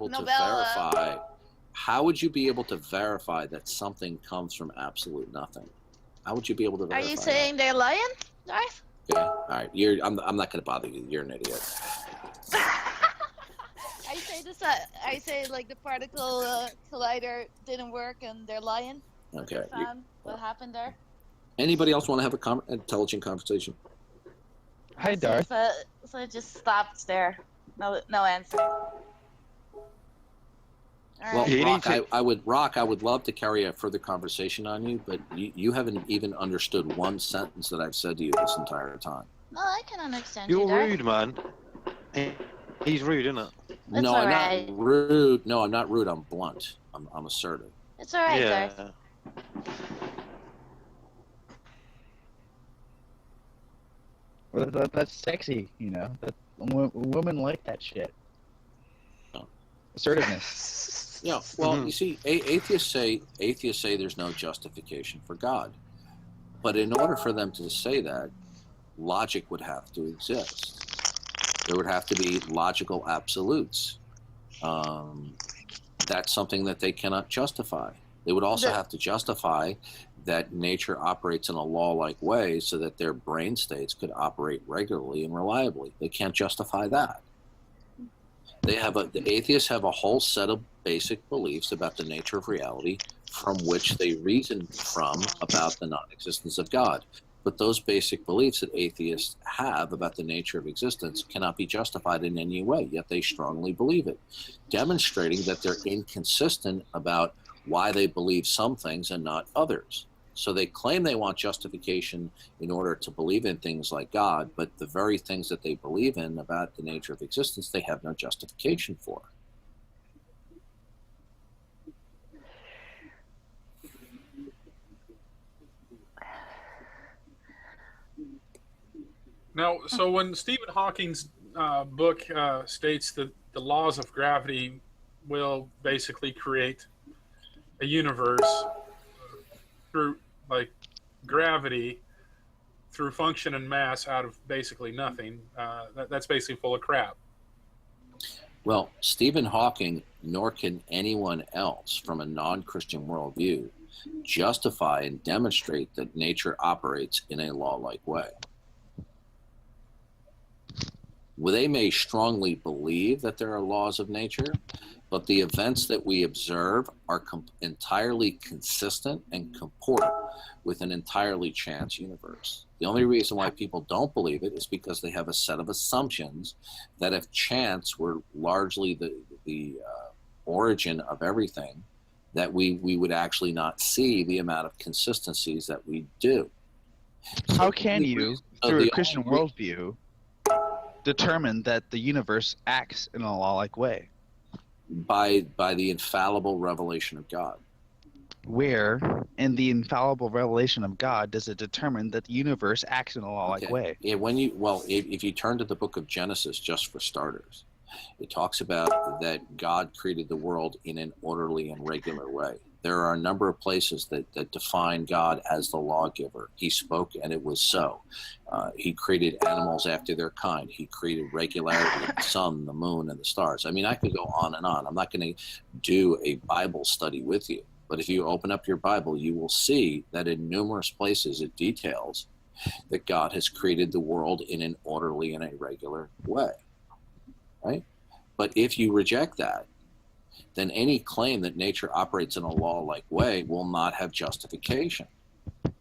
S2: to
S5: Nobel,
S2: verify? How would you be able to verify that something comes from absolute nothing? How would you be able to
S5: Are
S2: verify?
S5: you saying they're lying, Darth?
S2: that? Okay, all right. I'm not going to bother you. You're an idiot.
S5: I say this. I say like the particle collider didn't work and they're lying.
S2: Okay.
S5: What happened there?
S2: Anybody else want to have an intelligent conversation?
S3: Hi, Darth.
S5: So it just stopped there. No answer. All
S2: Well,
S5: right.
S2: Rock, I would love to carry a further conversation on you, but you haven't even understood one sentence that I've said to you this entire time.
S5: No, I can understand
S8: You're
S5: you, Darth.
S8: rude, man. He's rude, isn't it?
S5: It's
S2: No, I'm
S5: alright.
S2: not rude. No, I'm not rude. I'm blunt. I'm assertive.
S5: It's alright,
S8: Yeah.
S5: Darth.
S3: Well, that's sexy, you know. Women like that shit.
S2: No.
S3: Assertiveness.
S2: Yeah. Well, you see, atheists say there's no justification for God. But in order for them to say that, logic would have to exist. There would have to be logical absolutes. That's something that they cannot justify. They would also have to justify that nature operates in a law-like way so that their brain states could operate regularly and reliably. They can't justify that. The atheists have a whole set of basic beliefs about the nature of reality from which they reason from about the non-existence of God. But those basic beliefs that atheists have about the nature of existence cannot be justified in any way, yet they strongly believe it, demonstrating that they're inconsistent about why they believe some things and not others. So they claim they want justification in order to believe in things like God, but the very things that they believe in about the nature of existence, they have no justification for.
S4: Now, so when Stephen Hawking's book states that the laws of gravity will basically create a universe through, like, gravity through function and mass out of basically nothing, that's basically full of crap.
S2: Well, Stephen Hawking, nor can anyone else from a non-Christian worldview, justify and demonstrate that nature operates in a law-like way. Well, they may strongly believe that there are laws of nature, but the events that we observe are entirely consistent and comport with an entirely chance universe. The only reason why people don't believe it is because they have a set of assumptions that if chance were largely the origin of everything, that we would actually not see the amount of consistencies that we do. So
S3: how can you, through a Christian worldview, determine that the universe acts in a law-like way?
S2: By the infallible revelation of God.
S3: Where in the infallible revelation of God does it determine that the universe acts in a law-like way?
S2: Yeah, if you turn to the book of Genesis, just for starters, it talks about that God created the world in an orderly and regular way. There are a number of places that define God as the lawgiver. He spoke and it was so. He created animals after their kind. He created regularity in the sun, the moon, and the stars. I mean, I could go on and on. I'm not going to do a Bible study with you. But if you open up your Bible, you will see that in numerous places it details that God has created the world in an orderly and a regular way. Right? But if you reject that, then any claim that nature operates in a law-like way will not have justification.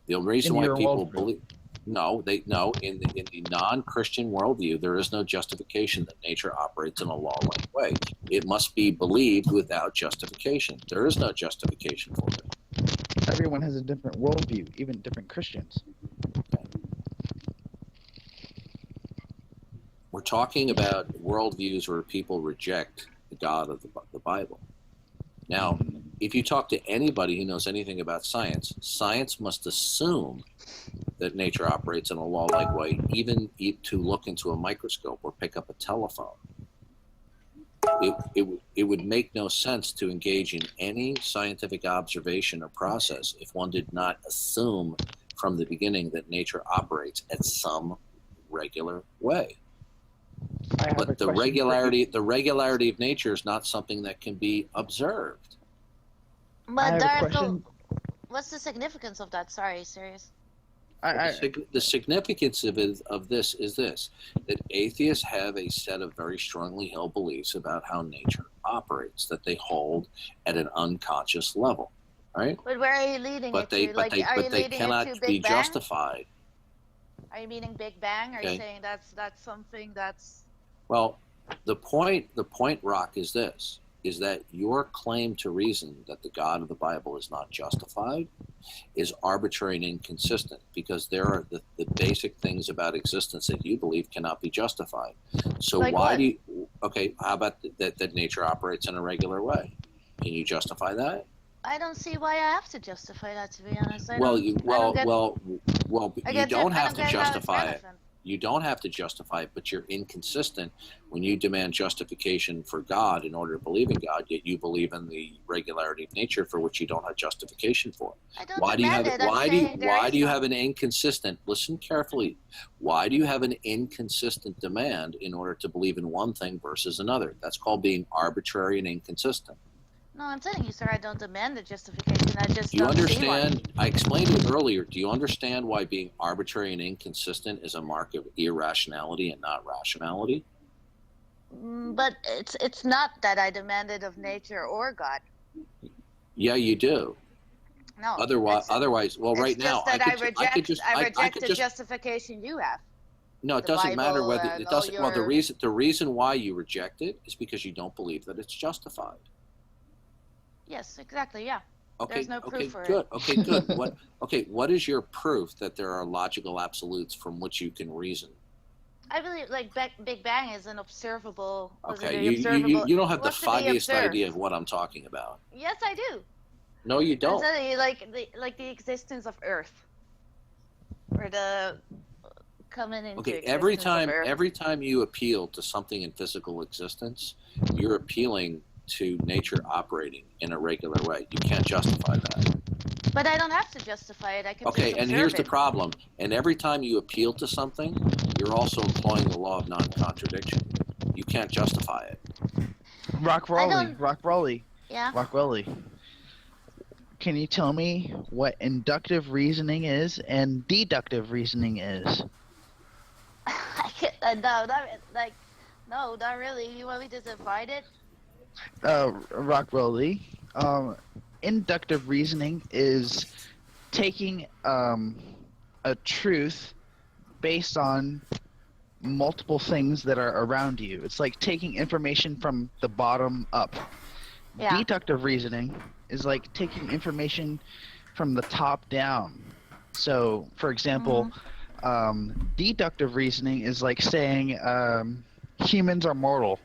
S2: The reason why people believe in the non-Christian worldview, there is no justification that nature operates in a law-like way. It must be believed without justification. There is no justification for it.
S3: Everyone has a different worldview, even different Christians.
S2: We're talking about worldviews where people reject the God of the Bible. Now, if you talk to anybody who knows anything about science, science must assume that nature operates in a law-like way, even to look into a microscope or pick up a telephone. It would make no sense to engage in any scientific observation or process if one did not assume from the beginning that nature operates at some regular way. But the regularity of nature is not something that can be observed.
S5: But Darth, what's the significance of that? Sorry, serious.
S2: The significance of this is this: that atheists have a set of very strongly held beliefs about how nature operates that they hold at an unconscious level, right?
S5: But where are you leading it to?
S2: But they cannot be justified.
S5: Are you meaning Big Bang? Are you saying that's something that's...
S2: Well, the point, Rock, is this, is that your claim to reason that the God of the Bible is not justified is arbitrary and inconsistent, because there are the basic things about existence that you believe cannot be justified. So like why what? Do you... Okay, how about that nature operates in a regular way? Can you justify that?
S5: I don't see why I have to justify that, to be honest.
S2: You don't have to justify it. You don't have to justify it, but you're inconsistent when you demand justification for God in order to believe in God, yet you believe in the regularity of nature for which you don't have justification for.
S5: I don't
S2: Why do you have
S5: demand it. I'm saying there
S2: why
S5: is
S2: do you
S5: none.
S2: have an inconsistent, listen carefully, why do you have an inconsistent demand in order to believe in one thing versus another? That's called being arbitrary and inconsistent.
S5: No, I'm telling you, sir, I don't demand the justification. I just
S2: Do you
S5: don't see one.
S2: understand? I explained it earlier. Do you understand why being arbitrary and inconsistent is a mark of irrationality and not rationality?
S5: But it's not that I demand it of nature or God.
S2: Yeah, you do.
S5: No.
S2: Otherwise, well, right now,
S5: It's just that I
S2: I
S5: reject
S2: could
S5: the
S2: just.
S5: justification you have.
S2: No, it
S5: The
S2: doesn't matter
S5: Bible
S2: whether
S5: and
S2: it
S5: all
S2: doesn't. Well,
S5: your-
S2: the reason why you reject it is because you don't believe that it's justified.
S5: Yes, exactly. Yeah.
S2: Okay.
S5: There's no proof for
S2: good.
S5: it.
S2: Okay, good. What is your proof that there are logical absolutes from which you can reason?
S5: I believe like Big Bang is an observable.
S2: Okay, you don't have the foggiest idea of what I'm talking about.
S5: Yes, I do.
S2: No, you don't.
S5: I'm telling you, like the existence of Earth, or the coming into
S2: Okay,
S5: existence of Earth.
S2: every time you appeal to something in physical existence, you're appealing to nature operating in a regular way. You can't justify that.
S5: But I don't have to justify it. I can
S2: Okay,
S5: just
S2: and
S5: observe
S2: here's the
S5: it.
S2: problem. And every time you appeal to something, you're also employing the law of non-contradiction. You can't justify it.
S3: Rock Rowley.
S5: Yeah.
S3: Rock Rowley. Can you tell me what inductive reasoning is and deductive reasoning is?
S5: I can't, no, not really. You want me to divide it?
S3: Rock Rowley. Inductive reasoning is taking a truth based on multiple things that are around you. It's like taking information from the bottom up.
S5: Yeah.
S3: Deductive reasoning is like taking information from the top down. So, for example, deductive reasoning is like saying humans are mortal.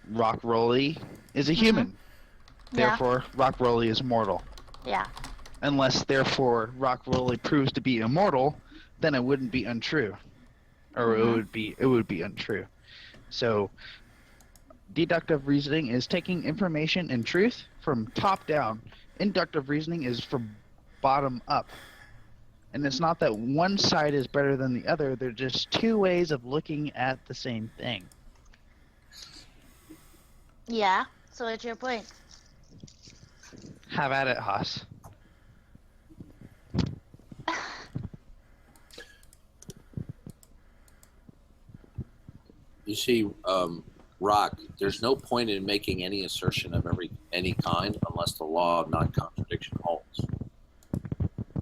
S3: Rock Rowley is a human. Therefore, Rock Rowley is mortal.
S5: Yeah.
S3: Unless, therefore, Rock Rowley proves to be immortal, then it wouldn't be untrue, or it would be untrue. So, deductive reasoning is taking information and truth from top down. Inductive reasoning is from bottom up. And it's not that one side is better than the other. They're just two ways of looking at the same thing.
S5: Yeah. So what's your point?
S3: Have at it, Haas.
S2: You see, Rock, there's no point in making any assertion of any kind unless the law of non-contradiction holds.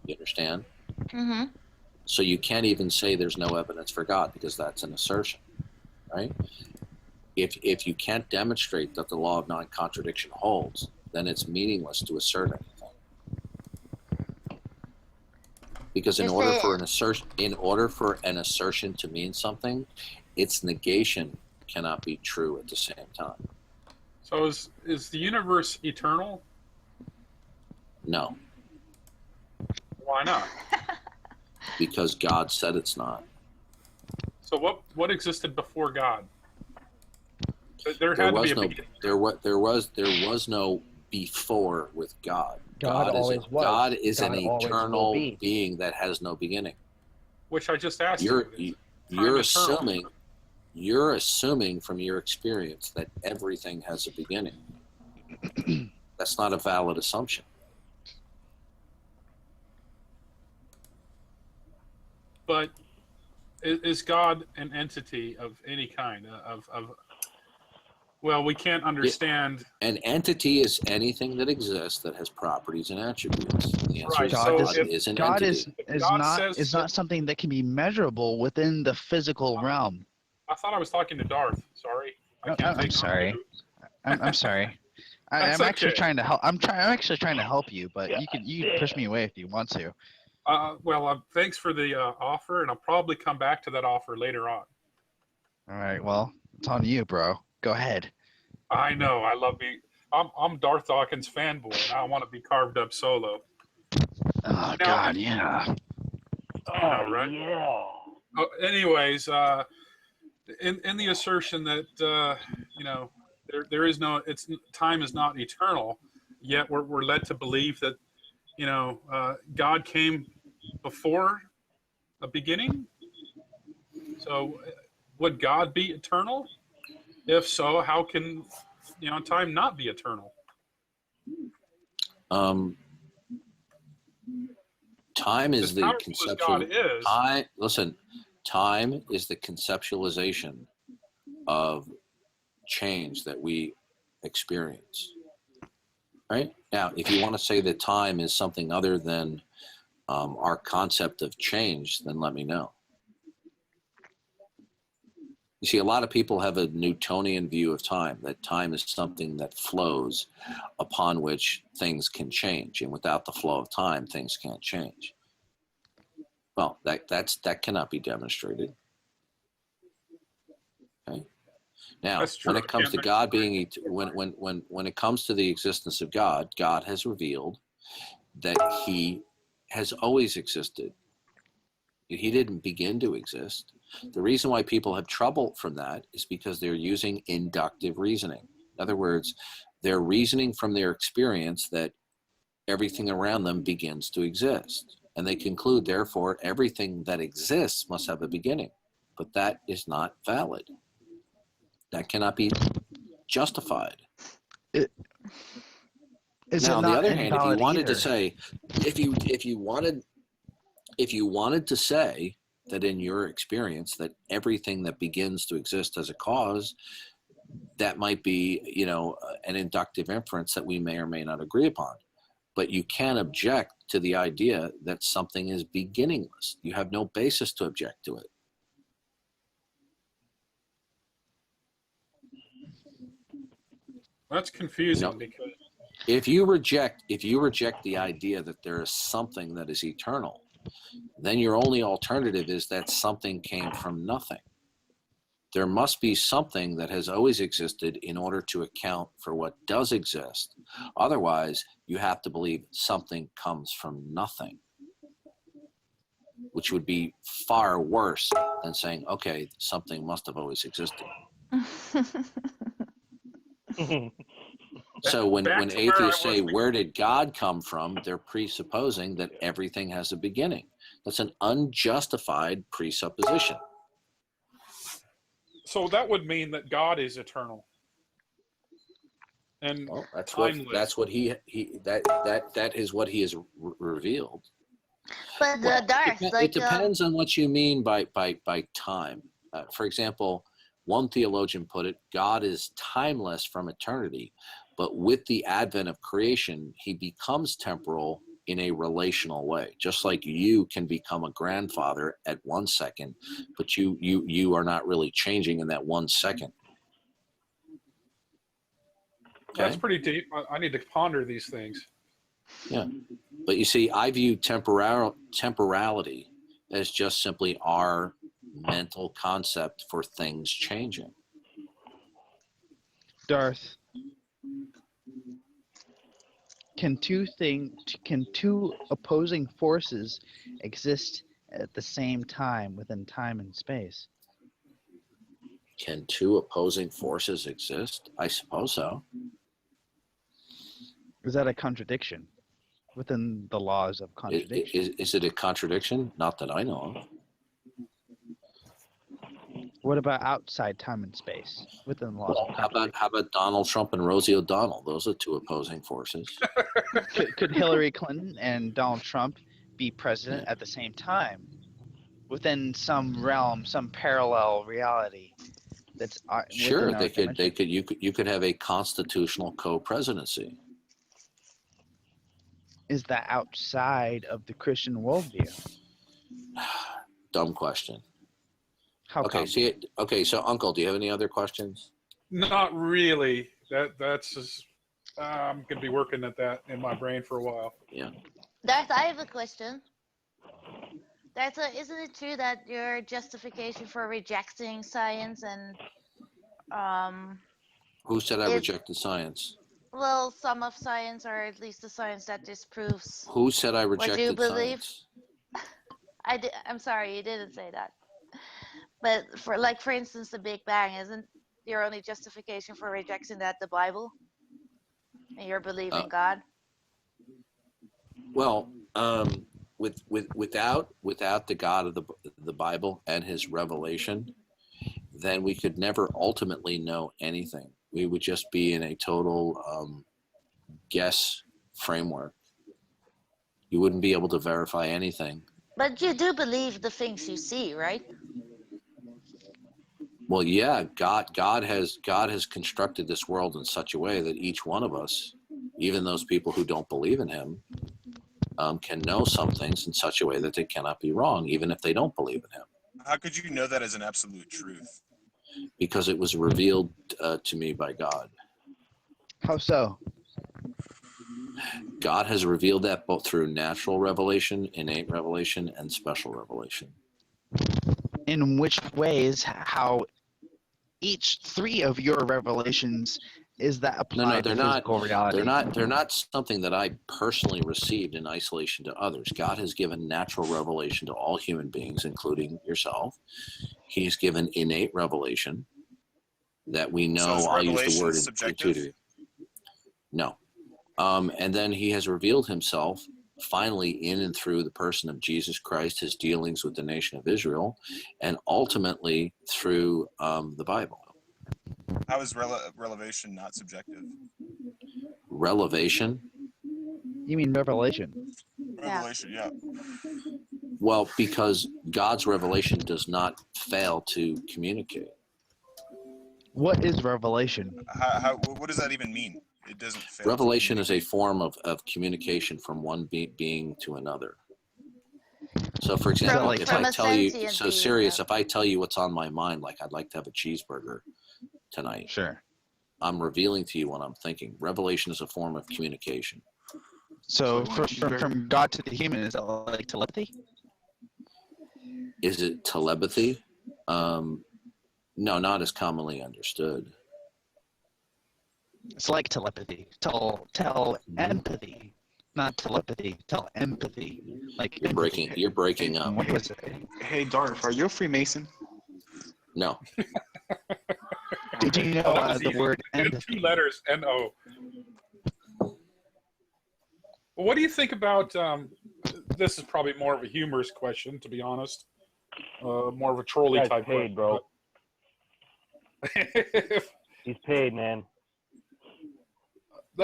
S2: You understand?
S5: Mm-hmm.
S2: So you can't even say there's no evidence for God because that's an assertion, right? If you can't demonstrate that the law of non-contradiction holds, then it's meaningless to assert anything. Because in order for an assertion to mean something, its negation cannot be true at the same time.
S4: So is the universe eternal?
S2: No,
S4: Why not?
S2: because God said it's not.
S4: So what existed before God? There
S2: There
S4: had to
S2: was
S4: be a
S2: no
S4: beginning.
S2: there was no before with God.
S9: God always was.
S2: God is
S9: God
S2: an
S9: always will
S2: eternal
S9: be.
S2: being that has no beginning.
S4: Which I just asked
S2: You're
S4: you.
S2: you're
S4: eternal.
S2: you're assuming from your experience that everything has a beginning. That's not a valid assumption.
S4: But is God an entity of any kind? Well, we can't understand.
S2: An entity is anything that exists that has properties and attributes. The answer
S4: Right,
S2: is
S4: so
S2: God
S4: if
S2: is an
S3: God
S2: entity.
S3: is
S4: God
S3: not
S4: says
S3: not something that can be measurable within the physical realm.
S4: I thought I was talking to Darth. Sorry. I can't
S3: I'm
S4: take
S3: sorry. I'm sorry.
S4: That's
S3: I'm actually
S4: okay.
S3: trying to help. I'm actually trying to help you, but you can push me away if you want to.
S4: Well, thanks for the offer, and I'll probably come back to that offer later on.
S3: All right. Well, it's on you, bro. Go ahead.
S4: I know. I love being. I'm Darth Dawkins fanboy, and I want to be carved up solo.
S3: Oh God, yeah.
S4: I know, right?
S9: Yeah.
S4: Anyways, in the assertion that there is no, time is not eternal, yet we're led to believe that God came before a beginning. So would God be eternal? If so, how can time not be eternal?
S2: Time is the conceptual.
S4: Listen,
S2: time is the conceptualization of change that we experience. Right now, if you want to say that time is something other than our concept of change, then let me know. You see, a lot of people have a Newtonian view of time, that time is something that flows upon which things can change. And without the flow of time, things can't change. Well, that cannot be demonstrated. Okay. Now, when it comes to God being, when it comes to the existence of God, God has revealed that he has always existed. He didn't begin to exist. The reason why people have trouble from that is because they're using inductive reasoning. In other words, they're reasoning from their experience that everything around them begins to exist. And they conclude, therefore, everything that exists must have a beginning. But that is not valid. That cannot be justified. Now, on the other hand, if you wanted to say, if you wanted to say that in your experience that everything that begins to exist as a cause, that might be, an inductive inference that we may or may not agree upon. But you can't object to the idea that something is beginningless. You have no basis to object to it.
S4: That's confusing because
S2: if you reject the idea that there is something that is eternal, then your only alternative is that something came from nothing. There must be something that has always existed in order to account for what does exist. Otherwise, you have to believe something comes from nothing, which would be far worse than saying, okay, something must have always existed. So when atheists say, where did God come from? They're presupposing that everything has a beginning. That's an unjustified presupposition.
S4: So that would mean that God is eternal. And
S2: that's what he has revealed.
S5: But Darth,
S2: it depends on what you mean by time. For example, one theologian put it, God is timeless from eternity, but with the advent of creation, he becomes temporal in a relational way. Just like you can become a grandfather at 1 second, but you are not really changing in that 1 second. Okay?
S4: That's pretty deep. I need to ponder these things.
S2: Yeah. But you see, I view temporality as just simply our mental concept for things changing.
S3: Darth, can two opposing forces exist at the same time within time and space?
S2: Can two opposing forces exist? I suppose so.
S3: Is that a contradiction within the laws of contradiction?
S2: Is it a contradiction? Not that I know of.
S3: What about outside time and space within the laws of contradiction?
S2: How about Donald Trump and Rosie O'Donnell? Those are two opposing forces.
S3: Could Hillary Clinton and Donald Trump be president at the same time within some realm, some parallel reality? That's
S2: sure. They could. You could have a constitutional co-presidency.
S3: Is that outside of the Christian worldview?
S2: Dumb question.
S3: How
S2: okay, so Uncle, do you have any other questions?
S4: Not really. That's just, I'm going to be working at that in my brain for a while.
S2: Yeah.
S5: Darth, I have a question. Darth, isn't it true that your justification for rejecting science and
S2: who said I rejected science?
S5: Well, some of science, or at least the science that disproves.
S2: Who said I rejected
S5: what you believe?
S2: science?
S5: I'm sorry, you didn't say that. But for instance, the Big Bang isn't your only justification for rejecting that the Bible and your belief in God?
S2: Well, without the God of the Bible and His revelation, then we could never ultimately know anything. We would just be in a total guess framework. You wouldn't be able to verify anything.
S5: But you do believe the things you see, right?
S2: Well, yeah, God has constructed this world in such a way that each one of us, even those people who don't believe in Him, can know some things in such a way that they cannot be wrong, even if they don't believe in Him.
S11: How could you know that as an absolute truth?
S2: Because it was revealed to me by God.
S3: How so?
S2: God has revealed that both through natural revelation, innate revelation, and special revelation.
S3: In which ways, how each three of your revelations is that applied to physical reality?
S2: They're not something that I personally received in isolation to others. God has given natural revelation to all human beings, including yourself. He's given innate revelation that we know.
S11: So
S2: I'll use the word
S11: subjective?
S2: intuitive. No. And then He has revealed Himself finally in and through the person of Jesus Christ, His dealings with the nation of Israel, and ultimately through the Bible.
S11: How is relevation not subjective?
S2: Relevation?
S3: You mean revelation?
S11: Revelation, yeah.
S2: Well, because God's revelation does not fail to communicate.
S3: What is revelation?
S11: What does that even mean? It doesn't fail.
S2: Revelation is a form of communication from one being to another. So, for example, if I tell you, so serious, if I tell you what's on my mind, like I'd like to have a cheeseburger tonight.
S3: Sure.
S2: I'm revealing to you what I'm thinking. Revelation is a form of communication.
S3: So from God to the human, is that like telepathy?
S2: Is it telepathy? No, not as commonly understood.
S3: It's like telepathy. Tell empathy. Not telepathy. Tell empathy. Like
S2: You're breaking up.
S3: What was it?
S6: Hey, Darth, are you a Freemason?
S2: No.
S3: Did you know the word empathy?
S4: 2 letters, N-O. Well, what do you think about, this is probably more of a humorous question, to be honest. More of a trolley type
S9: paid, bro. He's paid, man.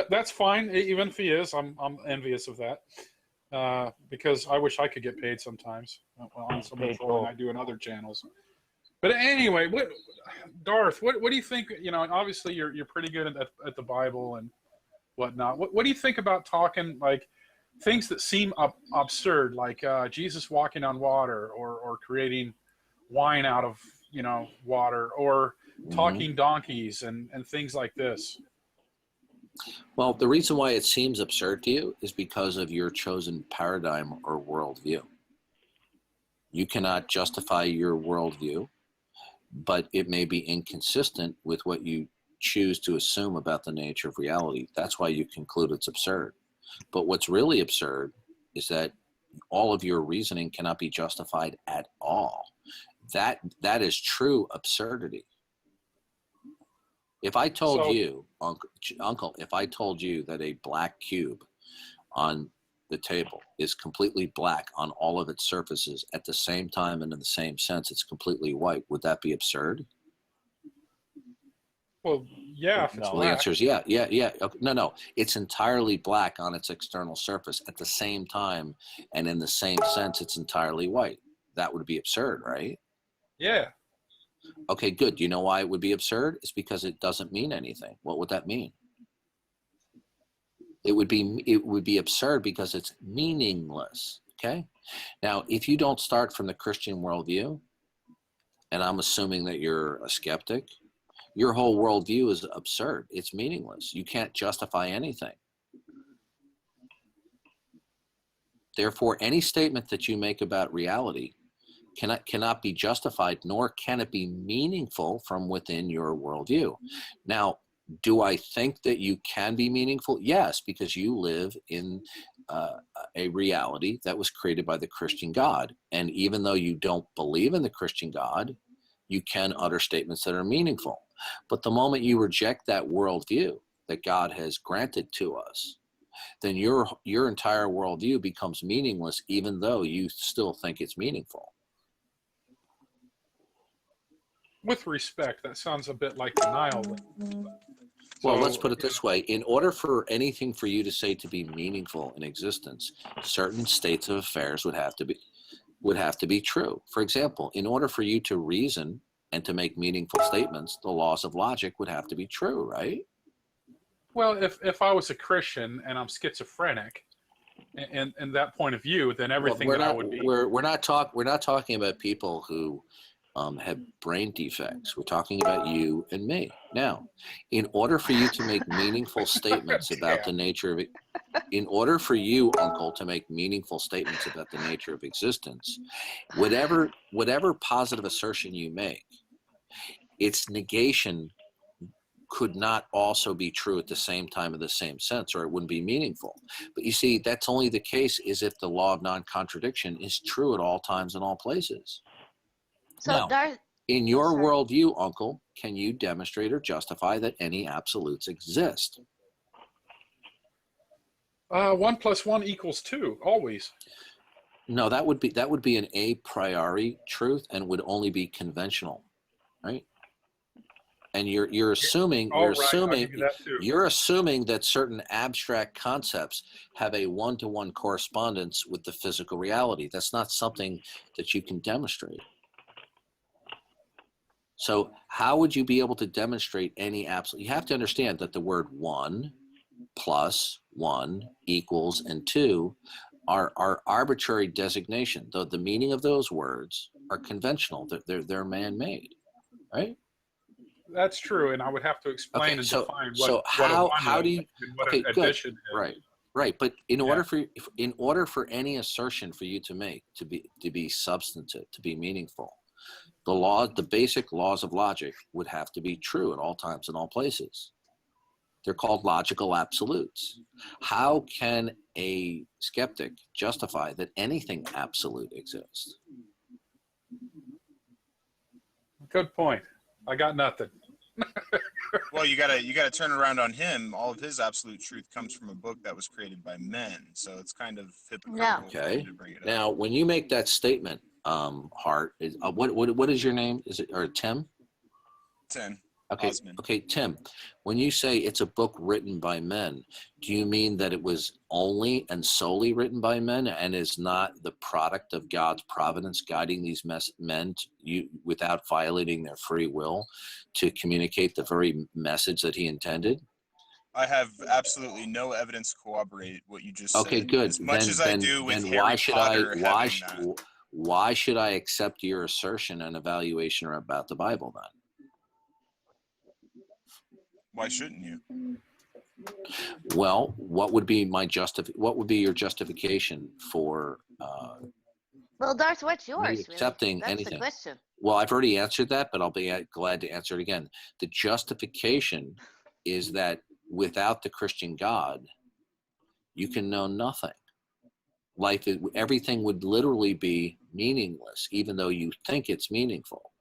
S4: That's fine, even if he is. I'm envious of that, because I wish I could get paid sometimes on some of the trolling I do in other channels. But anyway, Darth, what do you think? You know, obviously you're pretty good at the Bible and whatnot. What do you think about talking like things that seem absurd, like Jesus walking on water, or creating wine out of water, or talking donkeys and things like this?
S2: Well, the reason why it seems absurd to you is because of your chosen paradigm or worldview. You cannot justify your worldview, but it may be inconsistent with what you choose to assume about the nature of reality. That's why you conclude it's absurd. But what's really absurd is that all of your reasoning cannot be justified at all. That is true absurdity. If I told you, Uncle, if I told you that a black cube on the table is completely black on all of its surfaces at the same time and in the same sense it's completely white, would that be absurd?
S4: Well, yeah. If it's
S2: well, the answer is yeah. Okay. No. It's entirely black on its external surface at the same time and in the same sense it's entirely white. That would be absurd, right?
S4: Yeah.
S2: Okay, good. Do you know why it would be absurd? It's because it doesn't mean anything. What would that mean? It would be absurd because it's meaningless. Okay. Now, if you don't start from the Christian worldview, and I'm assuming that you're a skeptic, your whole worldview is absurd. It's meaningless. You can't justify anything. Therefore, any statement that you make about reality cannot be justified, nor can it be meaningful from within your worldview. Now, do I think that you can be meaningful? Yes, because you live in a reality that was created by the Christian God. And even though you don't believe in the Christian God, you can utter statements that are meaningful. But the moment you reject that worldview that God has granted to us, then your entire worldview becomes meaningless, even though you still think it's meaningful.
S4: With respect, that sounds a bit like denial.
S2: Well,
S4: So,
S2: let's put it this way. In order for anything for you to say to be meaningful in existence, certain states of affairs would have to be true. For example, in order for you to reason and to make meaningful statements, the laws of logic would have to be true, right?
S4: well, if I was a Christian and I'm schizophrenic, and that point of view, then everything
S2: Well,
S4: that I would be.
S2: we're not talking about people who have brain defects. We're talking about you and me. Now, in order for you to make meaningful statements about the nature of it, in order for you, Uncle, to make meaningful statements about the nature of existence, whatever positive assertion you make, its negation could not also be true at the same time in the same sense, or it wouldn't be meaningful. But you see, that's only the case is if the law of non-contradiction is true at all times and all places.
S5: So
S2: Now,
S5: Darth,
S2: in your
S5: sorry.
S2: worldview, Uncle, can you demonstrate or justify that any absolutes exist?
S4: 1 + 1 = 2, always.
S2: No, that would be an a priori truth and would only be conventional, right? And you're assuming
S4: All right, I'll give you that too.
S2: you're assuming that certain abstract concepts have a one-to-one correspondence with the physical reality. That's not something that you can demonstrate. So how would you be able to demonstrate any absolute? You have to understand that the word 1 + 1 = and 2 are arbitrary designation, though the meaning of those words are conventional. They're man-made, right?
S4: That's true, and I would have to explain and define what
S2: how do you?
S4: what
S2: Okay,
S4: an
S2: good.
S4: addition is.
S2: Right. But in order for any assertion for you to make to be substantive, to be meaningful, the basic laws of logic would have to be true at all times and all places. They're called logical absolutes. How can a skeptic justify that anything absolute exists?
S4: Good point. I got nothing.
S11: Well, you gotta turn around on him. All of his absolute truth comes from a book that was created by men, so it's kind of hypocritical for
S2: Okay.
S11: him to bring it up.
S2: Now, when you make that statement, Hart, what is your name? Is it or Tim?
S11: 10.
S2: Okay.
S11: Osmond.
S2: Okay, Tim. When you say it's a book written by men, do you mean that it was only and solely written by men and is not the product of God's providence guiding these men without violating their free will to communicate the very message that he intended?
S11: I have absolutely no evidence to corroborate what you just said.
S2: Okay, good.
S11: As much as I do with Harry
S2: why should
S11: Potter
S2: why should I accept your assertion and evaluation about the Bible then?
S11: Why shouldn't you?
S2: Well, what would be your justification for
S5: well, Darth, what's yours? Really?
S2: accepting
S5: That's
S2: anything?
S5: the question.
S2: Well, I've already answered that, but I'll be glad to answer it again. The justification is that without the Christian God, you can know nothing. Everything would literally be meaningless, even though you think it's meaningful,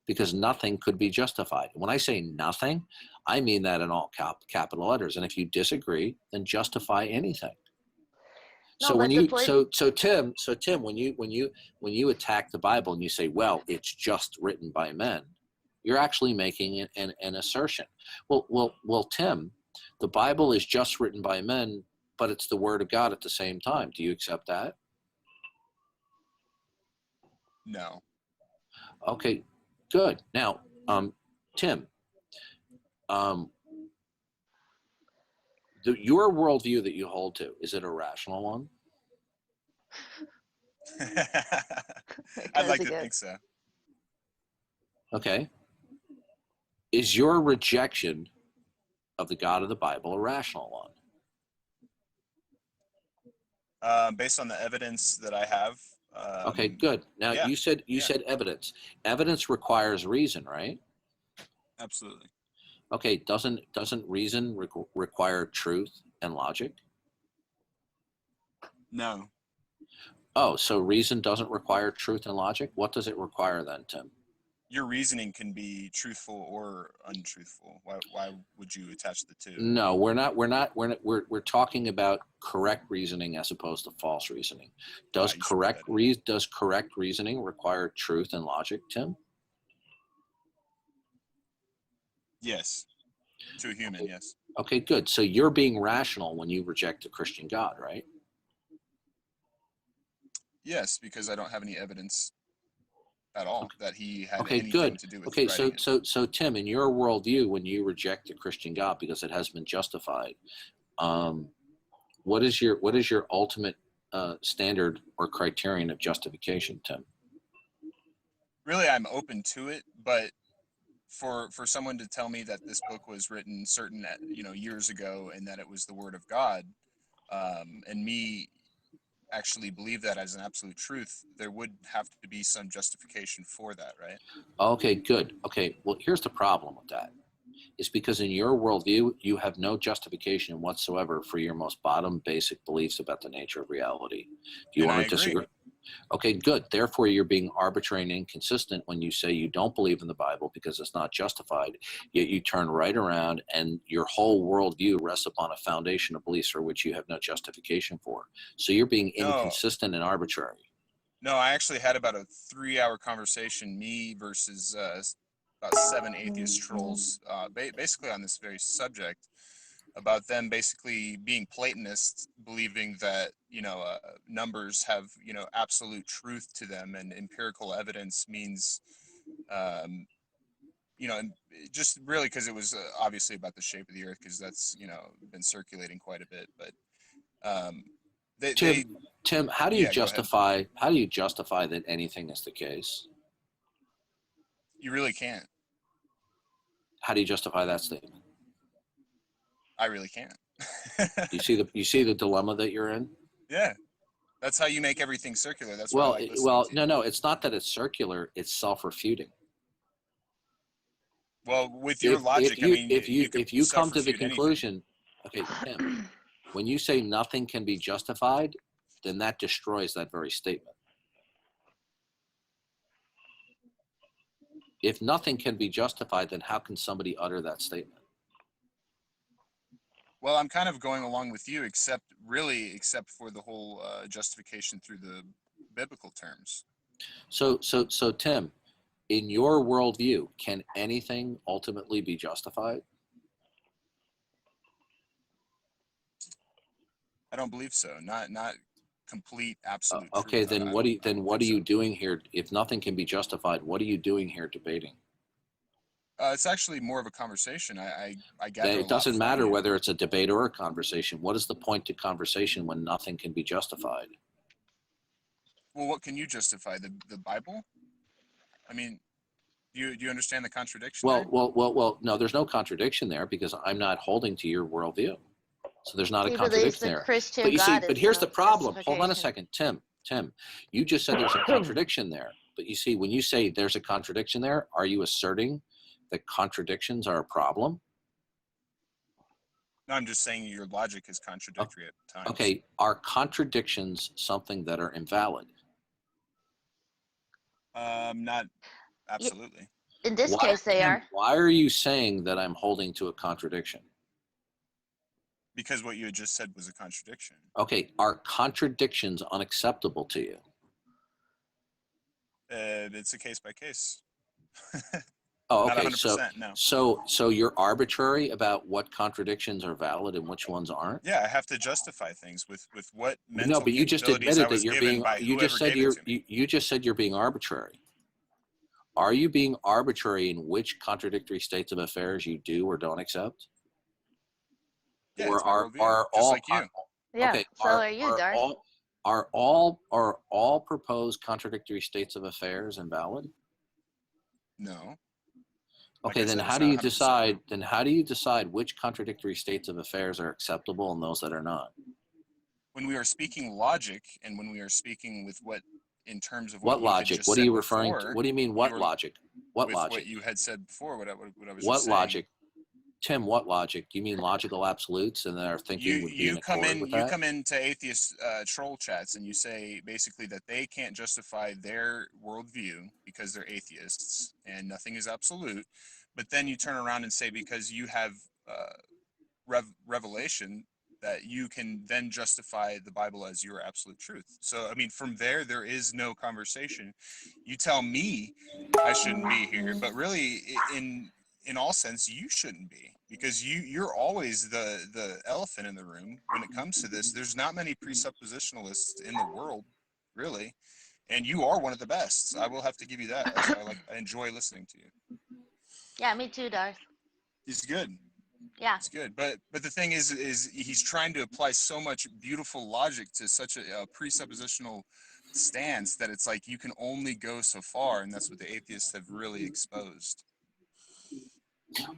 S2: because nothing could be justified. When I say nothing, I mean that in all capital letters. And if you disagree, then justify anything.
S5: No,
S2: So Tim, when you attack the Bible and you say, well, it's just written by men, you're actually making an assertion. Well, Tim, the Bible is just written by men, but it's the word of God at the same time. Do you accept that?
S11: No.
S2: Okay, good. Now, Tim, your worldview that you hold to, is it a rational one?
S11: I'd like to think so.
S2: Okay. Is your rejection of the God of the Bible a rational one?
S11: Based on the evidence that I have.
S2: Okay, good. Now
S11: yeah,
S2: you said evidence. Evidence requires reason, right?
S11: Absolutely.
S2: Okay, doesn't reason require truth and logic?
S11: No.
S2: Oh, so reason doesn't require truth and logic? What does it require then, Tim?
S11: your reasoning can be truthful or untruthful. Why would you attach the two?
S2: No, we're talking about correct reasoning as opposed to false reasoning. Does
S11: You should put
S2: does correct reasoning require truth and logic, Tim?
S11: Yes. To a human, yes.
S2: Okay, good. So you're being rational when you reject the Christian God, right?
S11: Yes, because I don't have any evidence at all that he had
S2: Okay,
S11: anything
S2: good.
S11: to do with
S2: Okay,
S11: writing
S2: so
S11: it.
S2: so Tim, in your worldview, when you reject the Christian God because it has been justified, what is your ultimate standard or criterion of justification, Tim?
S11: Really, I'm open to it, but for someone to tell me that this book was written certain years ago and that it was the word of God, and me actually believe that as an absolute truth, there would have to be some justification for that, right?
S2: Okay, good. Okay, well, here's the problem with that. It's because in your worldview, you have no justification whatsoever for your most bottom basic beliefs about the nature of reality. Do you
S11: And
S2: want
S11: I
S2: to
S11: agree.
S2: disagree? Okay, good. Therefore, you're being arbitrary and inconsistent when you say you don't believe in the Bible because it's not justified, yet you turn right around and your whole worldview rests upon a foundation of beliefs for which you have no justification for. So you're being inconsistent and arbitrary.
S11: No, I actually had about a 3-hour conversation, me versus about 7 atheist trolls, basically on this very subject, about them basically being Platonists, believing that numbers have absolute truth to them, and empirical evidence means, just really because it was obviously about the shape of the Earth, because that's been circulating quite a bit, but.
S2: Tim, how do you justify that anything is the case?
S11: You really can't.
S2: How do you justify that statement?
S11: I really can't.
S2: You see the dilemma that you're in?
S11: Yeah. That's how you make everything circular. That's
S2: well,
S11: why I like listening to you.
S2: No, it's not that it's circular, it's self-refuting.
S11: Well, with your logic,
S2: if you come to the conclusion, okay, Tim, when you say nothing can be justified, then that destroys that very statement. If nothing can be justified, then how can somebody utter that statement?
S11: Well, I'm kind of going along with you, except for the whole justification through the biblical terms.
S2: So Tim, in your worldview, can anything ultimately be justified?
S11: I don't believe so. Not complete absolute.
S2: Okay,
S11: truth.
S2: then what are you doing here? If nothing can be justified, what are you doing here debating?
S11: It's actually more of a conversation. I gather.
S2: It doesn't matter whether it's a debate or a conversation. What is the point to conversation when nothing can be justified?
S11: Well, what can you justify? The Bible? I mean, do you understand the contradiction?
S2: Well. No, there's no contradiction there because I'm not holding to your worldview. So there's not a contradiction there. But you see, but here's the problem. Hold on a second, Tim. You just said there's a contradiction there. But you see, when you say there's a contradiction there, are you asserting that contradictions are a problem?
S11: No, I'm just saying your logic is contradictory at times.
S2: Okay, are contradictions something that are invalid?
S11: Not absolutely.
S5: In this case, they are.
S2: Why are you saying that I'm holding to a contradiction?
S11: Because what you had just said was a contradiction.
S2: Okay, are contradictions unacceptable to you?
S11: It's a case by case.
S2: Oh,
S11: Not
S2: okay.
S11: 100%, no.
S2: So you're arbitrary about what contradictions are valid and which ones aren't?
S11: Yeah, I have to justify things with what mental.
S2: No, but you just admitted that you're being. You just said you're being arbitrary. Are you being arbitrary in which contradictory states of affairs you do or don't accept?
S11: Yeah,
S2: or are
S11: just
S2: all
S11: like you?
S5: Yeah.
S2: Okay,
S5: So are you, Darth?
S2: Are all proposed contradictory states of affairs invalid?
S11: No.
S2: Okay, then how do you decide? Then how do you decide which contradictory states of affairs are acceptable and those that are not?
S11: When we are speaking logic, and when we are speaking with what, in terms of
S2: what logic? What are you referring to? What do you mean? What logic? What logic?
S11: What you had said before. What I was.
S2: What
S11: just
S2: logic? Tim, what logic? Do you mean logical absolutes and their thinking would be in accord with that?
S11: You come into atheist troll chats and you say basically that they can't justify their worldview because they're atheists and nothing is absolute. But then you turn around and say because you have revelation that you can then justify the Bible as your absolute truth. So, I mean, from there is no conversation. You tell me I shouldn't be here, but really in all sense, you shouldn't be, because you're always the elephant in the room when it comes to this. There's not many presuppositionalists in the world, really, and you are one of the best. I will have to give you that. That's why I enjoy listening to you.
S5: Yeah, me too, Darth.
S11: He's good.
S5: Yeah.
S11: It's good, but the thing is he's trying to apply so much beautiful logic to such a presuppositional stance that it's like you can only go so far, and that's what the atheists have really exposed.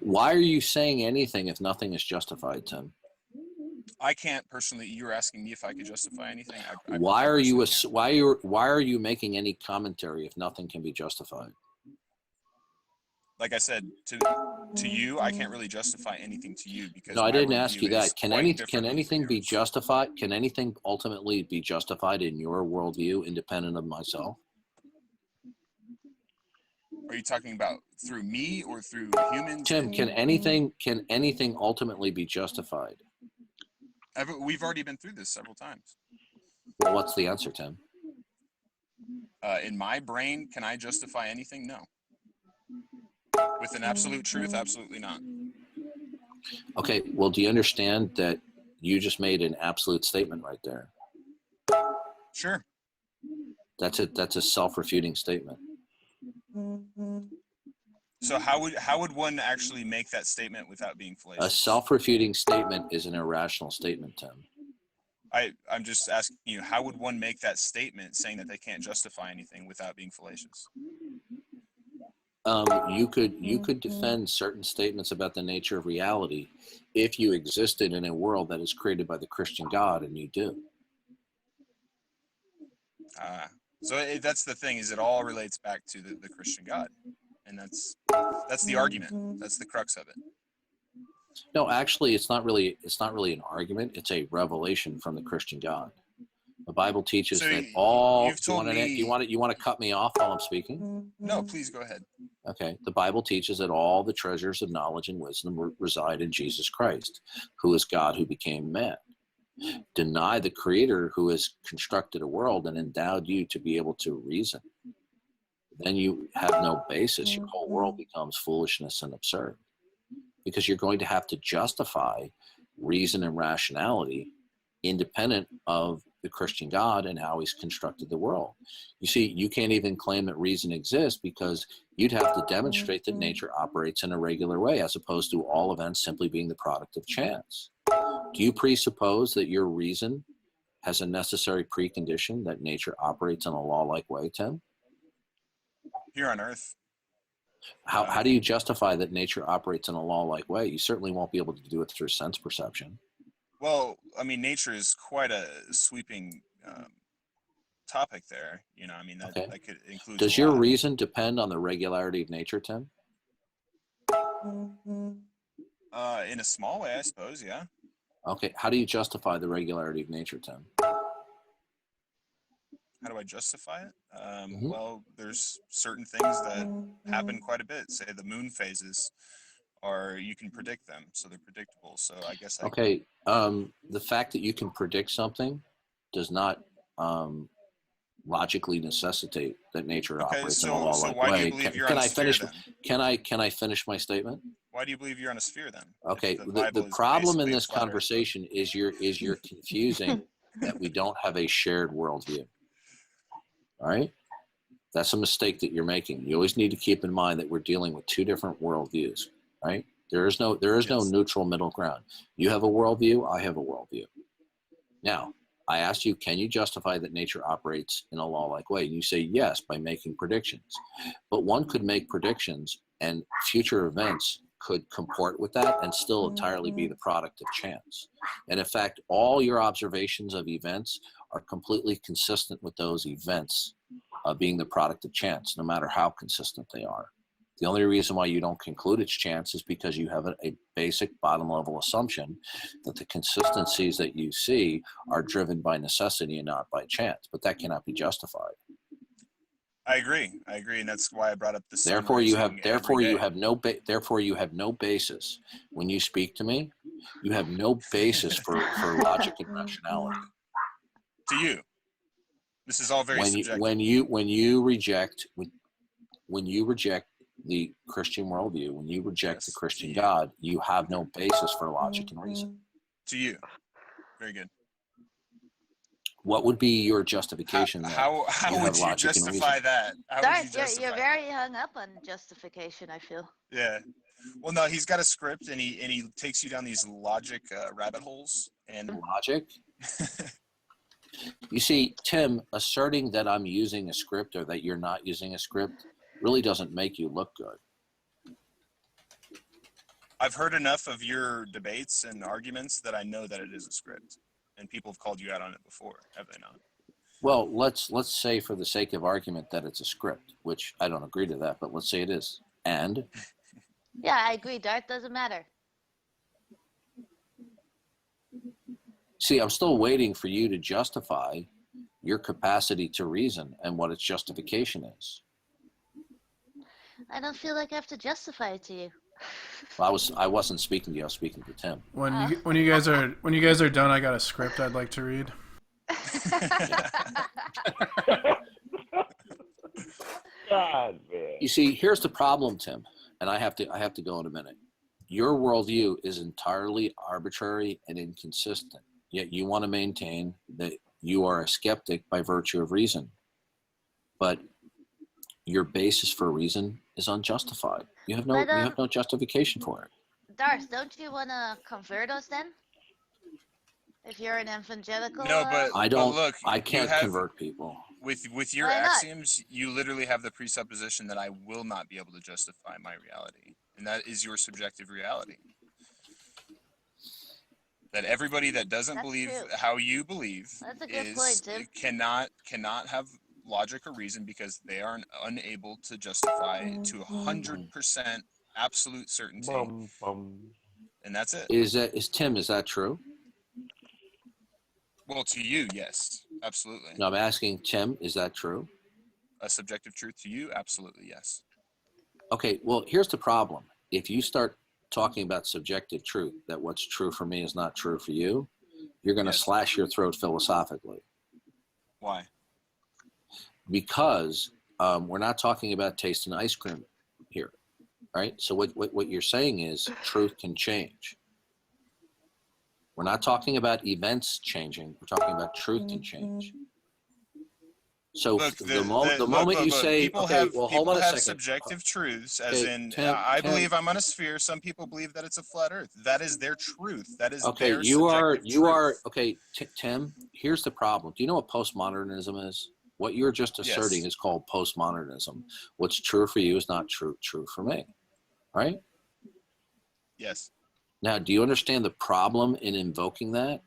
S2: Why are you saying anything if nothing is justified, Tim?
S11: I can't personally. You were asking me if I could justify anything.
S2: Why are you making any commentary if nothing can be justified?
S11: Like I said, to you, I can't really justify anything to you because
S2: no, I didn't ask you that. Can anything be justified? Can anything ultimately be justified in your worldview, independent of myself?
S11: Are you talking about through me or through humans?
S2: Tim, can anything ultimately be justified?
S11: We've already been through this several times.
S2: Well, what's the answer, Tim?
S11: In my brain, can I justify anything? No. With an absolute truth, absolutely not.
S2: Okay, well, do you understand that you just made an absolute statement right there?
S11: Sure.
S2: That's a self-refuting statement.
S11: So how would one actually make that statement without being fallacious?
S2: A self-refuting statement is an irrational statement, Tim.
S11: I'm just asking you, how would one make that statement saying that they can't justify anything without being fallacious?
S2: You could defend certain statements about the nature of reality if you existed in a world that is created by the Christian God, and you do.
S11: So that's the thing, is it all relates back to the Christian God, and that's the argument. That's the crux of it.
S2: No, actually, it's not really an argument. It's a revelation from the Christian God. The Bible teaches that all. You want to cut me off while I'm speaking?
S11: No, please go ahead.
S2: Okay. The Bible teaches that all the treasures of knowledge and wisdom reside in Jesus Christ, who is God who became man. Deny the Creator who has constructed a world and endowed you to be able to reason. Then you have no basis. Your whole world becomes foolishness and absurd, because you're going to have to justify reason and rationality independent of the Christian God and how he's constructed the world. You see, you can't even claim that reason exists because you'd have to demonstrate that nature operates in a regular way, as opposed to all events simply being the product of chance. Do you presuppose that your reason has a necessary precondition that nature operates in a law-like way, Tim?
S11: Here on Earth.
S2: How do you justify that nature operates in a law-like way? You certainly won't be able to do it through sense perception.
S11: Well, I mean, nature is quite a sweeping topic there. You know, I mean, that could include.
S2: Does your reason depend on the regularity of nature, Tim?
S11: In a small way, I suppose, yeah.
S2: Okay, how do you justify the regularity of nature, Tim?
S11: How do I justify it? Well, there's certain things that happen quite a bit. Say the moon phases, you can predict them, so they're predictable. So I guess
S2: the fact that you can predict something does not logically necessitate that nature operates in a law-like way. Can I finish my statement?
S11: Why do you believe you're on a sphere then?
S2: Okay, the problem in this conversation is you're confusing that we don't have a shared worldview. All right? That's a mistake that you're making. You always need to keep in mind that we're dealing with two different worldviews, right? There is no neutral middle ground. You have a worldview, I have a worldview. Now, I asked you, can you justify that nature operates in a law-like way? And you say yes, by making predictions. But one could make predictions and future events could comport with that and still entirely be the product of chance. And in fact, all your observations of events are completely consistent with those events being the product of chance, no matter how consistent they are. The only reason why you don't conclude it's chance is because you have a basic bottom level assumption that the consistencies that you see are driven by necessity and not by chance, but that cannot be justified.
S11: I agree, and that's why I brought up the sun
S2: Therefore, you have no basis when you speak to me. You have no basis for logic and rationality.
S11: To you, this is all very subjective.
S2: When you reject the Christian worldview, when you reject the Christian God, you have no basis for logic and reason.
S11: To you, very good.
S2: What would be your justification?
S11: How would you justify that?
S5: Darth, you're very hung up on justification, I feel.
S11: Yeah. Well, no, he's got a script, and he takes you down these logic rabbit holes. And
S2: logic? You see, Tim, asserting that I'm using a script or that you're not using a script really doesn't make you look good.
S11: I've heard enough of your debates and arguments that I know that it is a script. And people have called you out on it before, have they not?
S2: Well, let's say for the sake of argument that it's a script, which I don't agree to that, but let's say it is. And?
S5: Yeah, I agree. Darth doesn't matter.
S2: See, I'm still waiting for you to justify your capacity to reason and what its justification is.
S5: I don't feel like I have to justify it to you.
S2: Well, I wasn't speaking to you. I was speaking to Tim.
S7: When you guys are done, I got a script I'd like to read.
S9: God, man.
S2: You see, here's the problem, Tim, and I have to go in a minute. Your worldview is entirely arbitrary and inconsistent. Yet you want to maintain that you are a skeptic by virtue of reason, but your basis for reason is unjustified. You have no justification for it.
S5: Darth, don't you want to convert us then? If you're an evangelical?
S11: No, but
S2: I don't.
S11: But look,
S2: I can't convert people.
S11: With your axioms, you literally have the presupposition that I will not be able to justify my reality, and that is your subjective reality. That everybody that doesn't believe how you believe cannot have logic or reason because they are unable to justify to 100% absolute certainty, and that's it.
S2: Is that true?
S11: Well, to you, yes, absolutely.
S2: No, I'm asking Tim, is that true?
S11: A subjective truth to you, absolutely, yes.
S2: Okay, well, here's the problem. If you start talking about subjective truth, that what's true for me is not true for you, you're going to slash your throat philosophically.
S11: Why?
S2: Because we're not talking about tasting ice cream here, right? So what you're saying is truth can change. We're not talking about events changing. We're talking about truth can change. So
S11: look,
S2: the moment you say, okay, well, hold on a second.
S11: Subjective truths, as in, I believe I'm on a sphere. Some people believe that it's a flat Earth. That is their truth. That is
S2: okay.
S11: Their
S2: you are
S11: truth.
S2: Okay, Tim. Here's the problem. Do you know what postmodernism is? What you're just asserting is called postmodernism. What's true for you is not true for me, right?
S11: Yes.
S2: Now, do you understand the problem in invoking that?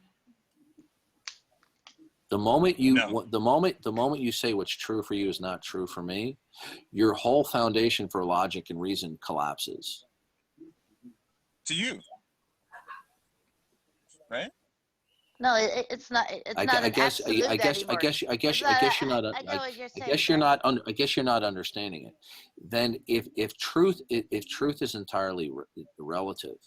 S2: The moment you say what's true for you is not true for me, your whole foundation for logic and reason collapses.
S11: To you, right?
S5: No, it's not. It's not.
S2: I guess you're not understanding it. Then if truth is entirely relative,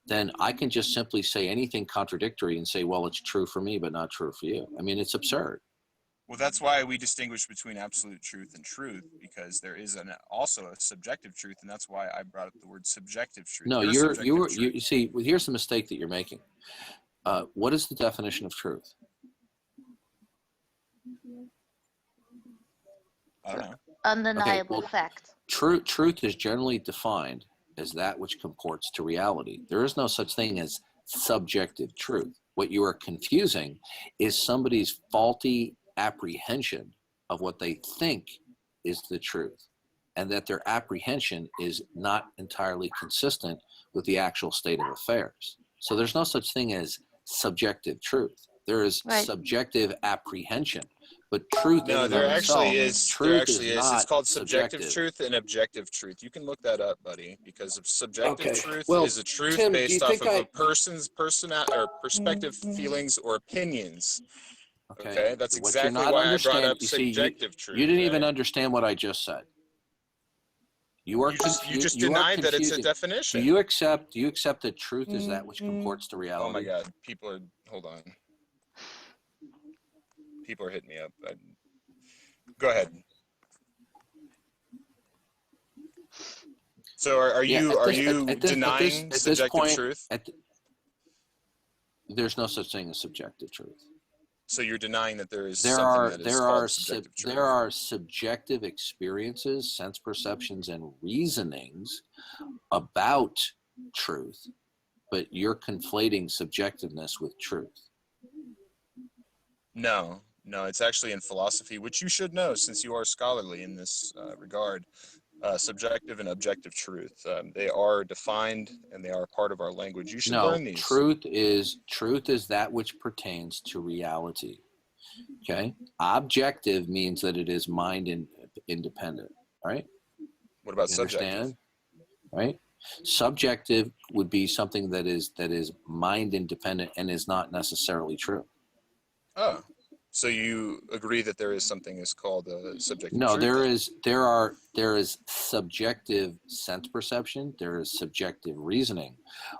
S2: then I can just simply say anything contradictory and say, well, it's true for me, but not true for you. I mean, it's absurd.
S11: Well, that's why we distinguish between absolute truth and truth, because there is also a subjective truth, and that's why I brought up the word subjective truth.
S2: No, you see, here's the mistake that you're making. What is the definition of truth?
S11: I don't know.
S5: Undeniable fact.
S2: Truth is generally defined as that which comports to reality. There is no such thing as subjective truth. What you are confusing is somebody's faulty apprehension of what they think is the truth, and that their apprehension is not entirely consistent with the actual state of affairs. So there's no such thing as subjective truth. There is
S5: Right.
S2: subjective apprehension, but truth in
S11: No,
S2: and
S11: there
S2: of itself,
S11: actually is.
S2: truth
S11: There actually is.
S2: not
S11: It's called subjective
S2: subjective.
S11: truth and objective truth. You can look that up, buddy, because subjective
S2: Okay.
S11: truth
S2: Well,
S11: is a truth
S2: Tim, do you
S11: based off
S2: think
S11: of
S2: I-
S11: a person's or perspective, feelings, or opinions. Okay, that's
S2: What you're
S11: exactly
S2: not
S11: why I brought
S2: understanding,
S11: up
S2: you see,
S11: subjective truth.
S2: you didn't even
S11: right?
S2: understand what I just said. You are
S11: You just
S2: you are
S11: denied that it's a
S2: confusing.
S11: definition.
S2: Do you accept that truth is that which comports to reality?
S11: Oh my God, people are. Hold on. People are hitting me up. Go ahead. So are you denying subjective truth?
S2: There's no such thing as subjective truth.
S11: So you're denying that there is
S2: There
S11: something
S2: are
S11: that is called subjective truth.
S2: there are subjective experiences, sense perceptions, and reasonings about truth, but you're conflating subjectiveness with truth.
S11: No, it's actually in philosophy, which you should know since you are scholarly in this regard. Subjective and objective truth. They are defined and they are part of our language. You should learn these.
S2: Truth is that which pertains to reality. Okay? Objective means that it is mind independent, right?
S11: What about
S2: You
S11: subjective?
S2: understand? Right? Subjective would be something that is mind independent and is not necessarily true.
S11: Oh, so you agree that there is something is called subjective
S2: No,
S11: truth?
S2: there is subjective sense perception, there is subjective reasoning,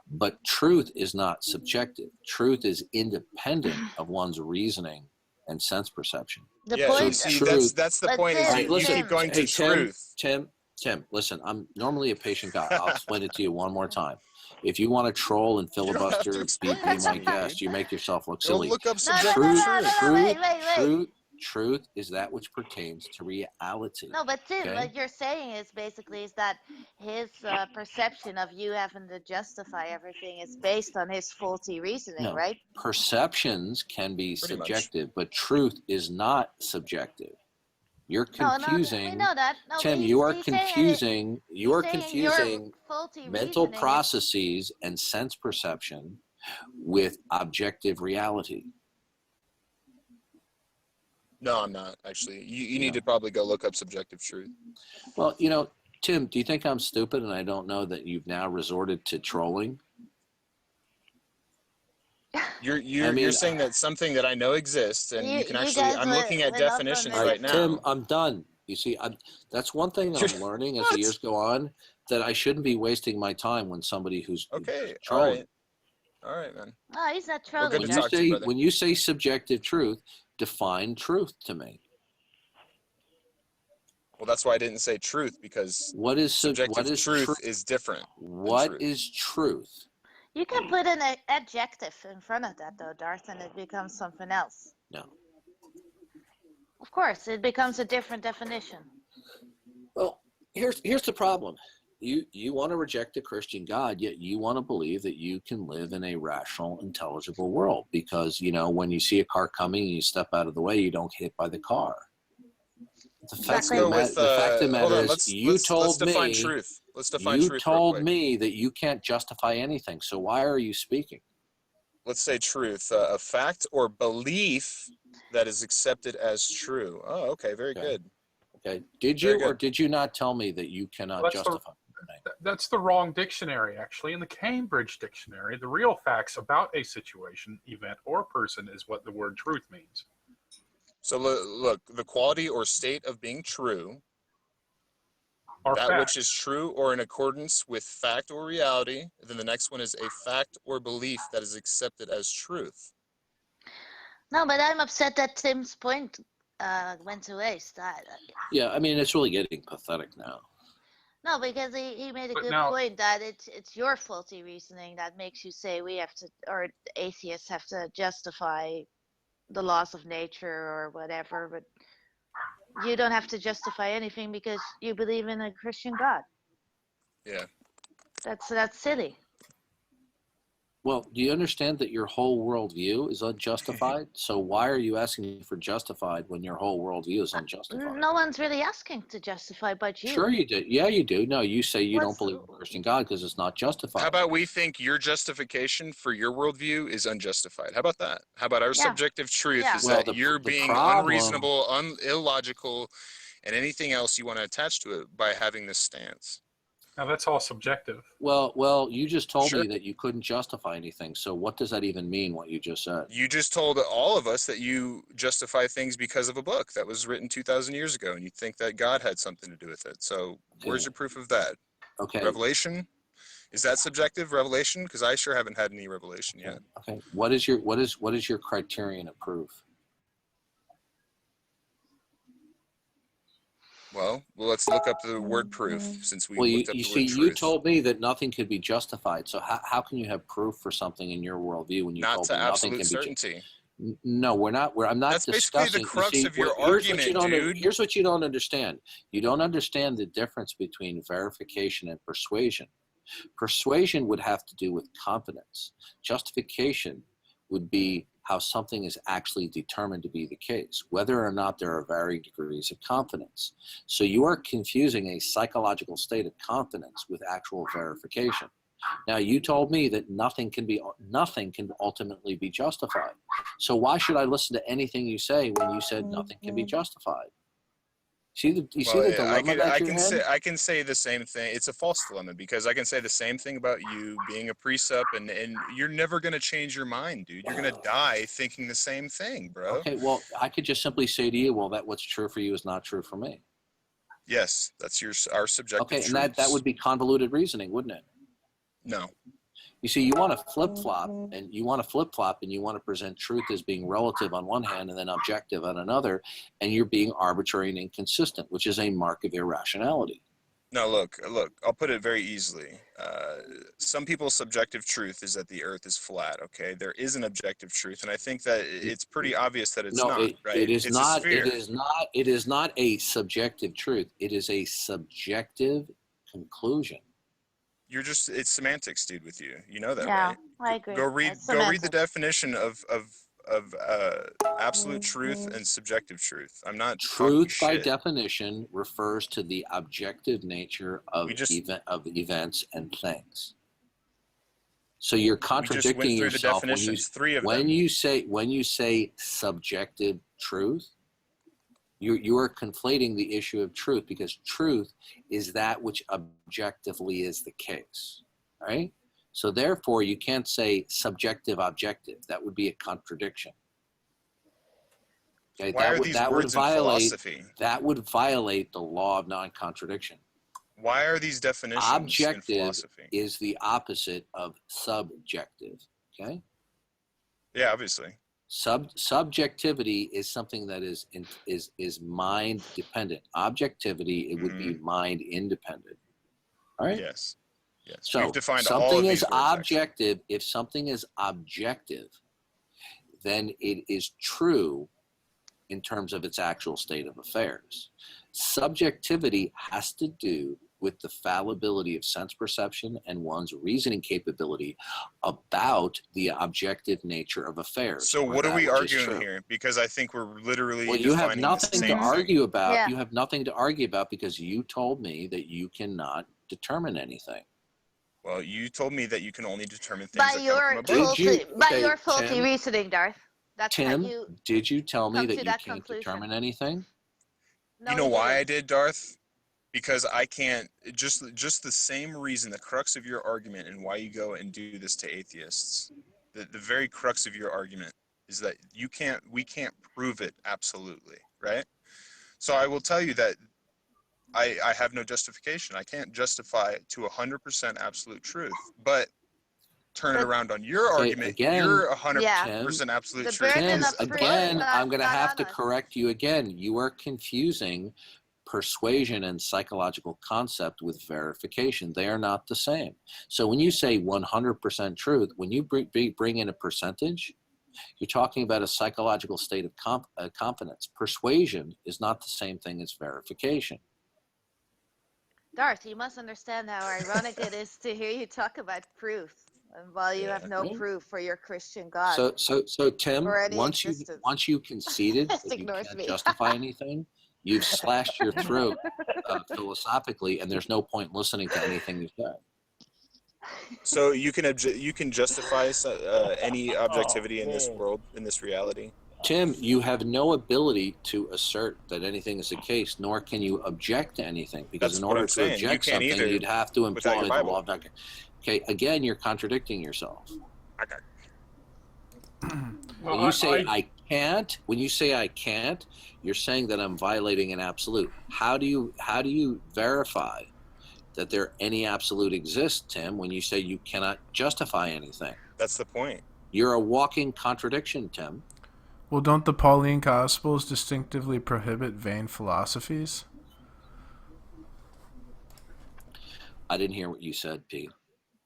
S2: but truth is not subjective. Truth is independent of one's reasoning and sense perception.
S5: The
S11: Yeah,
S5: point.
S11: you see, that's the point. Is you keep going to truth.
S2: Tim, listen, I'm normally a patient guy. I'll explain it to you one more time. If you want to troll and
S11: You don't have to
S2: filibuster,
S11: explain
S2: be
S11: it to
S2: my
S11: me,
S2: guest.
S11: dude.
S2: You make yourself look
S11: Go
S2: silly.
S11: look up
S5: No,
S11: subjective truth.
S2: Truth is that which pertains to reality.
S5: No, but Tim,
S2: okay?
S5: what you're saying is basically is that his perception of you having to justify everything is based on his faulty reasoning,
S2: No,
S5: right?
S2: perceptions can be
S11: Pretty much.
S2: subjective, but truth is not subjective. You're confusing.
S5: No, we know that. No,
S2: Tim,
S5: but
S2: you are
S5: he's saying
S2: confusing. You are
S5: saying your
S2: confusing
S5: faulty
S2: mental
S5: reasoning is-
S2: processes and sense perception with objective reality.
S11: No, I'm not actually. You need to probably go look up subjective truth.
S2: Well, Tim, do you think I'm stupid and I don't know that you've now resorted to trolling?
S11: You're saying that something that I know exists, and you can actually. I'm looking at definitions right now.
S2: Tim, I'm done. You see, that's one thing that I'm learning as the years go on, that I shouldn't be wasting my time when somebody who's
S11: okay.
S2: trolling.
S11: All right, man.
S5: No, he's not trolling.
S11: good to talk to you, brother.
S2: When you say subjective truth, define truth to me.
S11: Well, that's why I didn't say truth, because subjective truth is different.
S2: What is truth?
S5: You can put an adjective in front of that, though, Darth, and it becomes something else.
S2: No.
S5: Of course, it becomes a different definition.
S2: Well, here's the problem. You want to reject the Christian God, yet you want to believe that you can live in a rational, intelligible world because, when you see a car coming and you step out of the way, you don't get hit by the car. The fact of the matter is, you told me that you can't justify anything. So why are you speaking?
S11: Let's say truth, a fact or belief that is accepted as true. Oh, okay, very good.
S2: Okay, did you or did you not tell me that you cannot justify?
S4: That's the wrong dictionary, actually. In the Cambridge Dictionary, the real facts about a situation, event, or person is what the word truth means.
S11: So look, the quality or state of being true, that
S4: fact.
S11: which is true or in accordance with fact or reality. Then the next one is a fact or belief that is accepted as truth.
S5: No, but I'm upset that Tim's point went to waste.
S2: Yeah, I mean, it's really getting pathetic now.
S5: No, because he made a good point that it's your faulty reasoning that makes you say we have to, or atheists have to justify the laws of nature or whatever, but you don't have to justify anything because you believe in a Christian God.
S11: Yeah.
S5: That's silly.
S2: Well, do you understand that your whole worldview is unjustified? So why are you asking for justified when your whole worldview is unjustified?
S5: No one's really asking to justify but you.
S2: Sure you do. Yeah, you do. No, you say you don't
S5: What's-
S2: believe in Christian God because it's not justified.
S11: How about we think your justification for your worldview is unjustified? How about that? How about our
S5: Yeah.
S11: subjective truth
S5: Yeah.
S11: is
S2: Well,
S11: that you're
S2: the
S11: being
S2: problem-
S11: unreasonable, illogical, and anything else you want to attach to it by having this stance?
S4: Now that's all subjective.
S2: Well, you just told
S11: Sure.
S2: me that you couldn't justify anything. So what does that even mean, what you just said?
S11: You just told all of us that you justify things because of a book that was written 2,000 years ago, and you think that God had something to do with it. So where's your proof of that?
S2: Okay.
S11: Revelation? Is that subjective, revelation? Because I sure haven't had any revelation yet.
S2: Okay. What is your criterion of proof?
S11: Well, let's look up the word proof since we looked up
S2: you
S11: the
S2: see,
S11: word
S2: you
S11: truth.
S2: told me that nothing could be justified. So how can you have proof for something in your worldview when you
S11: Not
S2: told
S11: to
S2: me nothing
S11: absolute
S2: can
S11: certainty.
S2: be? No, we're not. I'm not
S11: That's
S2: discussing.
S11: basically the crux of your
S2: here's what
S11: argument,
S2: you don't,
S11: dude.
S2: Here's what you don't understand. You don't understand the difference between verification and persuasion. Persuasion would have to do with confidence. Justification would be how something is actually determined to be the case, whether or not there are varying degrees of confidence. So you are confusing a psychological state of confidence with actual verification. Now, you told me that nothing can ultimately be justified. So why should I listen to anything you say when you said nothing can be justified? See the dilemma that you're in?
S11: I can say the same thing. It's a false dilemma because I can say the same thing about you being a precept, and you're never going to change your mind, dude. You're going to die thinking the same thing, bro.
S2: Okay, well, I could just simply say to you, well, that what's true for you is not true for me.
S11: Yes, that's our subjective
S2: Okay, and
S11: truths.
S2: that would be convoluted reasoning, wouldn't it?
S11: No.
S2: You see, you want to flip-flop, and you want to present truth as being relative on one hand and then objective on another, and you're being arbitrary and inconsistent, which is a mark of irrationality.
S11: No, look, I'll put it very easily. Some people's subjective truth is that the earth is flat, okay? There is an objective truth, and I think that it's pretty obvious that it's not, right?
S2: It is
S11: It's
S2: not.
S11: a sphere.
S2: It is not a subjective truth. It is a subjective conclusion.
S11: It's semantics, dude, with you. You know that,
S5: Yeah,
S11: right?
S5: I agree.
S11: Go read
S5: It's
S11: the
S5: semantics.
S11: definition of absolute truth and subjective truth. I'm not
S2: Truth
S11: talking
S2: by
S11: shit.
S2: definition refers to the objective nature of events and things. So you're contradicting yourself when you say subjective truth. You are conflating the issue of truth, because truth is that which objectively is the case, right? So therefore, you can't say subjective objective. That would be a contradiction. Okay,
S11: Why are these words in philosophy?
S2: That would violate the law of non-contradiction.
S11: Why are these definitions
S2: Objective
S11: in philosophy?
S2: is the opposite of subjective. Okay.
S11: Yeah, obviously.
S2: Subjectivity is something that is mind dependent. Objectivity, it would be mind independent. All right.
S11: Yes.
S2: So
S11: we've defined
S2: something
S11: all of
S2: is
S11: these words,
S2: objective. If something is objective, then it is true in terms of its actual state of affairs. Subjectivity has to do with the fallibility of sense perception and one's reasoning capability about the objective nature of affairs.
S11: So what are we arguing here? Because I think we're literally
S2: you have
S11: defining
S2: nothing
S11: the
S2: to
S11: same
S2: argue
S11: thing.
S2: about.
S5: Yeah.
S2: You have nothing to argue about because you told me that you cannot determine anything.
S11: Well, you told me that you can only determine things
S5: By
S11: that
S5: your
S11: come from above.
S5: faulty
S2: Tim,
S5: reasoning, Darth. That's
S2: Tim,
S5: how you
S2: did you tell me
S5: come
S2: that
S5: to
S2: you
S5: that
S2: can't
S5: conclusion.
S2: determine anything?
S5: No,
S11: You know
S5: you
S11: why I
S5: didn't.
S11: did, Darth? Because I can't. Just the same reason, the crux of your argument and why you go and do this to atheists. The very crux of your argument is that we can't prove it absolutely, right? So I will tell you that I have no justification. I can't justify it to 100% absolute truth, but turn it around on your argument.
S2: Again,
S11: you're 100% absolute
S5: The
S11: truth.
S5: burden
S2: Tim,
S5: of proof
S2: again,
S5: is not-
S2: I'm going to
S5: not
S2: have
S5: on
S2: to
S5: us.
S2: correct you again. You are confusing persuasion and psychological concept with verification. They are not the same. So when you say 100% truth, when you bring in a percentage, you're talking about a psychological state of confidence. Persuasion is not the same thing as verification.
S5: Darth, you must understand how ironic it is to hear you talk about proof. And while you have no
S2: Yeah.
S5: proof for your Christian God,
S2: So Tim,
S5: or any
S2: once
S5: existence.
S2: you conceded
S5: Just
S2: that you
S5: ignores
S2: can't
S5: me.
S2: justify anything, you've slashed your throat philosophically, and there's no point listening to anything you say.
S11: So you can justify any objectivity in this
S8: man.
S11: world, in this reality.
S2: Tim, you have no ability to assert that anything is the case, nor can you object to anything, because
S11: That's
S2: in
S11: what
S2: order
S11: I'm
S2: to
S11: saying. You
S2: object
S11: can't
S2: something,
S11: either
S2: you'd have to
S11: without
S2: employ
S11: your
S2: the
S11: Bible.
S2: law of non. Okay, again, you're contradicting yourself. When you say I can't, you're saying that I'm violating an absolute. How do you verify that there any absolute exists, Tim, when you say you cannot justify anything?
S11: That's the point.
S2: You're a walking contradiction, Tim.
S7: Well, don't the Pauline Gospels distinctively prohibit vain philosophies?
S2: I didn't hear what you said, Pete.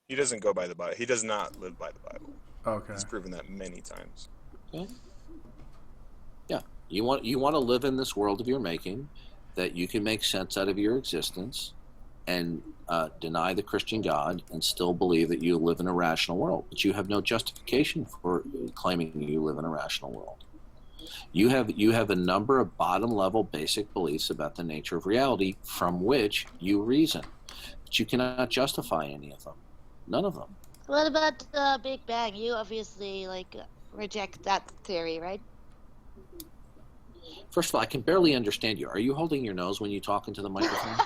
S11: He doesn't go by the Bible. He does not live by the Bible.
S7: Okay.
S11: He's proven that many times.
S2: Yeah. You want to live in this world of your making, that you can make sense out of your existence and deny the Christian God and still believe that you live in a rational world. But you have no justification for claiming you live in a rational world. You have a number of bottom level basic beliefs about the nature of reality from which you reason. But you cannot justify any of them. None of them.
S5: What about the Big Bang? You obviously reject that theory, right?
S2: First of all, I can barely understand you. Are you holding your nose when you talk into the microphone?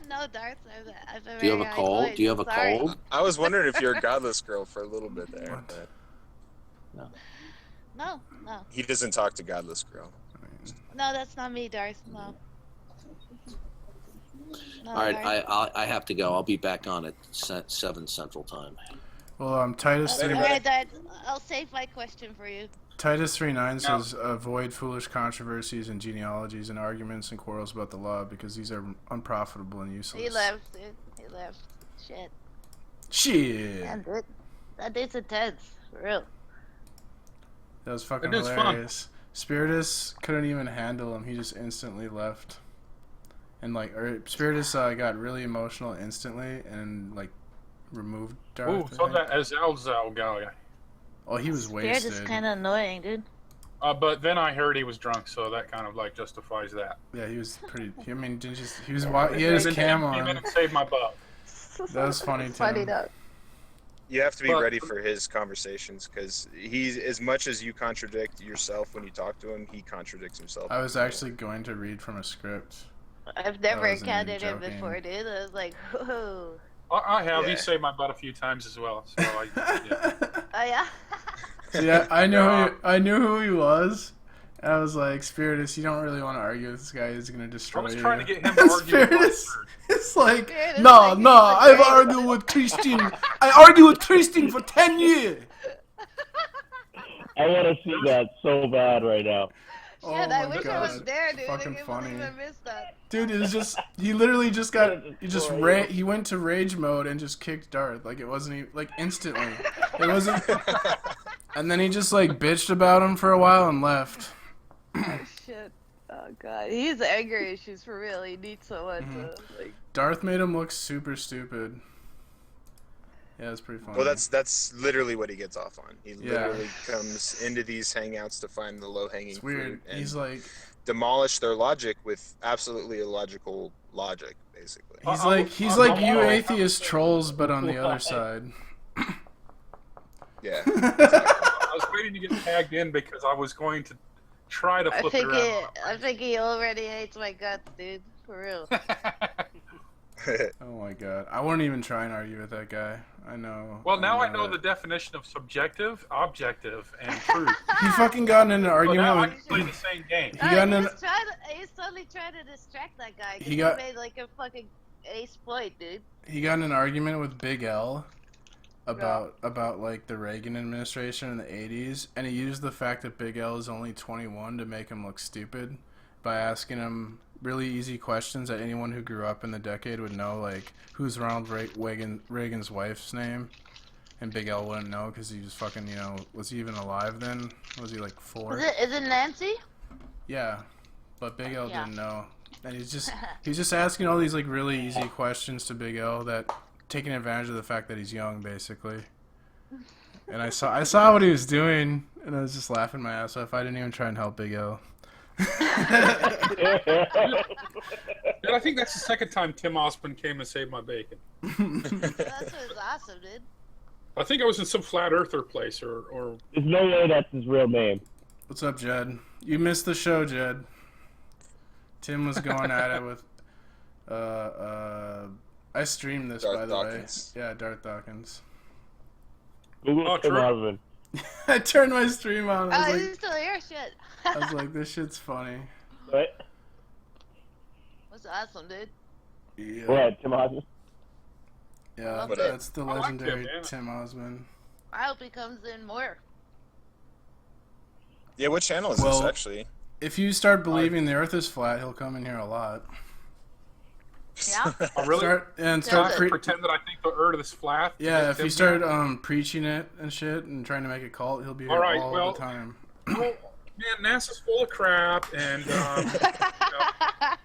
S5: No, Darth.
S2: Do you have a cold? Do you have a cold?
S11: I was wondering if you're a godless girl for a little bit there. But
S5: No.
S11: he doesn't talk to godless girl.
S5: No, that's not me, Darth. No.
S2: All right, I have to go. I'll be back on at 7 Central Time.
S7: Well, Titus
S5: All right, Darth. I'll save my question for you.
S7: Titus 3:9 says, avoid foolish controversies and genealogies and arguments and quarrels about the law, because these are unprofitable and useless.
S5: He left, dude. He left.
S7: Shit.
S5: And that dude's intense, for real.
S7: That was fucking
S4: It is
S7: hilarious. Spiritus couldn't even handle him. He just instantly left. And Spiritus got really emotional instantly and removed Darth.
S4: Ooh, so that Azalzal guy.
S7: Oh, he was
S5: Spirit
S7: wasted.
S5: is kind of annoying, dude.
S4: But then I heard he was drunk, so that kind of justifies that.
S7: Yeah, he was pretty. I mean, he had his cam on.
S4: Came in and saved my butt.
S7: That was funny too.
S5: Funny though.
S11: You have to be ready for his conversations, because he's, as much as you contradict yourself when you talk to him, he contradicts himself.
S7: I was actually going to read from a script.
S5: I've never
S7: I wasn't even
S5: encountered him
S7: joking.
S5: before, dude. I was like, whoa.
S4: I have.
S11: Yeah.
S4: He saved my butt a few times as well. So yeah.
S5: Oh yeah.
S7: Yeah, I knew who he was. And I was like, Spiritus, you don't really want to argue with this guy. He's gonna destroy you.
S4: I was trying to get him to argue with
S7: Spiritus, it's like,
S5: Spiritus,
S7: no,
S5: like,
S7: no,
S5: he's
S7: I've
S5: like-
S7: argued with Christine. I argued with Christine for 10 years.
S9: I want to see that so bad right now.
S5: Shit,
S7: Oh
S5: I
S7: my
S5: wish I was
S7: God.
S5: there, dude.
S7: Fucking
S5: I can't
S7: funny.
S5: believe I missed that.
S7: Dude, it was just, he literally just he went to rage mode and just kicked Darth. It wasn't even, instantly. It wasn't, and then he just, bitched about him for a while and left.
S5: Oh shit. Oh god. He's anger issues for real. He needs someone to
S7: Darth made him look super stupid. Yeah, it's pretty funny.
S11: Well, that's literally what he gets off on. He literally comes into these hangouts to find the low-hanging
S7: It's weird.
S11: fruit and
S7: He's like,
S11: demolish their logic with absolutely illogical logic, basically.
S7: he's like you atheist trolls, but on the other side.
S11: Yeah.
S4: I was waiting to get tagged in because I was going to try to flip it around.
S5: I think he already hates my guts, dude. For real.
S7: Oh my god. I wouldn't even try and argue with that guy. I know.
S4: Well, now I know the definition of subjective, objective, and truth.
S7: He fucking got in an
S4: So
S7: argument
S4: now I
S7: with...
S4: can play the same game.
S5: He's totally trying to distract that guy.
S7: He got-
S5: made a fucking ace point, dude.
S7: He got in an argument with Big L about the Reagan administration in the 80s, and he used the fact that Big L is only 21 to make him look stupid by asking him really easy questions that anyone who grew up in the decade would know, who's Ronald Reagan's wife's name? And Big L wouldn't know because he was fucking, was he even alive then? Was he 4?
S5: Is it Nancy?
S7: Yeah, but Big L didn't know. And he's just asking all these really easy questions to Big L that taking advantage of the fact that he's young, basically. And I saw what he was doing, and I was just laughing my ass off. I didn't even try and help Big L.
S4: And I think that's the second time Tim Osmond came and saved my bacon.
S5: That's was awesome, dude.
S4: I think I was in some flat earther place, or...
S12: There's no way that's his real name.
S7: What's up, Jed? You missed the show, Jed. Tim was going at it with... I streamed this,
S11: Darth
S7: by the
S11: Dawkins.
S7: way. Yeah, Darth Dawkins.
S12: Google Tim Osmond.
S7: I turned my stream on. I
S5: Oh,
S7: was
S5: he's still here, shit.
S7: I was like, this shit's funny.
S12: What?
S5: That's awesome, dude.
S7: Yeah.
S12: What, Tim Osmond?
S7: Yeah,
S5: Loved
S7: that's
S5: it.
S7: the
S4: I liked
S7: legendary
S4: him, yeah.
S7: Tim Osmond.
S5: I hope he comes in more.
S11: Yeah, what channel is this
S7: Well,
S11: actually?
S7: If you start believing the Earth is flat, he'll come in here a lot.
S5: Yeah?
S4: Oh, really?
S7: Start
S5: Does it?
S4: Pretend that I think the Earth is flat?
S7: Yeah, if
S4: Tim
S7: you start preaching it and shit and trying to make a cult, he'll be here all the time.
S4: Well, man, NASA's full of crap, and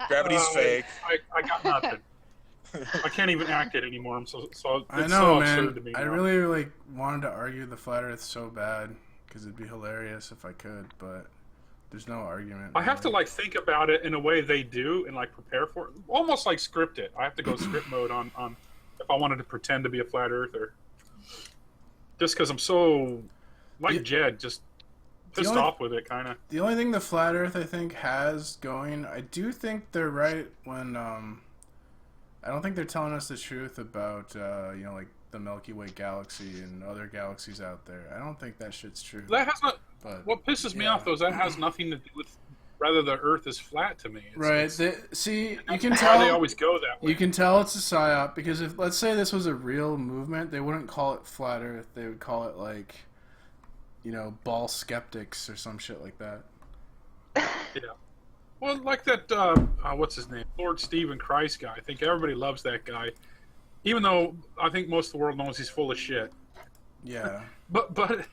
S11: Gravity's fake.
S4: I got nothing. I can't even act it anymore. It's
S7: I know,
S4: so
S7: man.
S4: absurd to me
S7: I
S4: now.
S7: really wanted to argue the flat Earth so bad because it'd be hilarious if I could, but there's no argument.
S4: I have to
S7: really.
S4: think about it in a way they do and prepare for it, almost like script it. I have to go script mode on if I wanted to pretend to be a flat earther, just because I'm so Jed, just pissed off with it, kind of.
S7: The only thing the flat Earth I think has going, I do think they're right when I don't think they're telling us the truth about like the Milky Way galaxy and other galaxies out there. I don't think that shit's true.
S4: That has not.
S7: But,
S4: what pisses me off though is that has nothing to do with whether the Earth is flat to me.
S7: You can
S4: why
S7: tell
S4: they always go that way.
S7: You can tell it's a psyop because if let's say this was a real movement, they wouldn't call it flat Earth. They would call it ball skeptics or some shit like that.
S4: Yeah. Well, like that. What's his name? Lord Stephen Christ guy. I think everybody loves that guy, even though I think most of the world knows he's full of shit.
S7: Yeah.
S4: But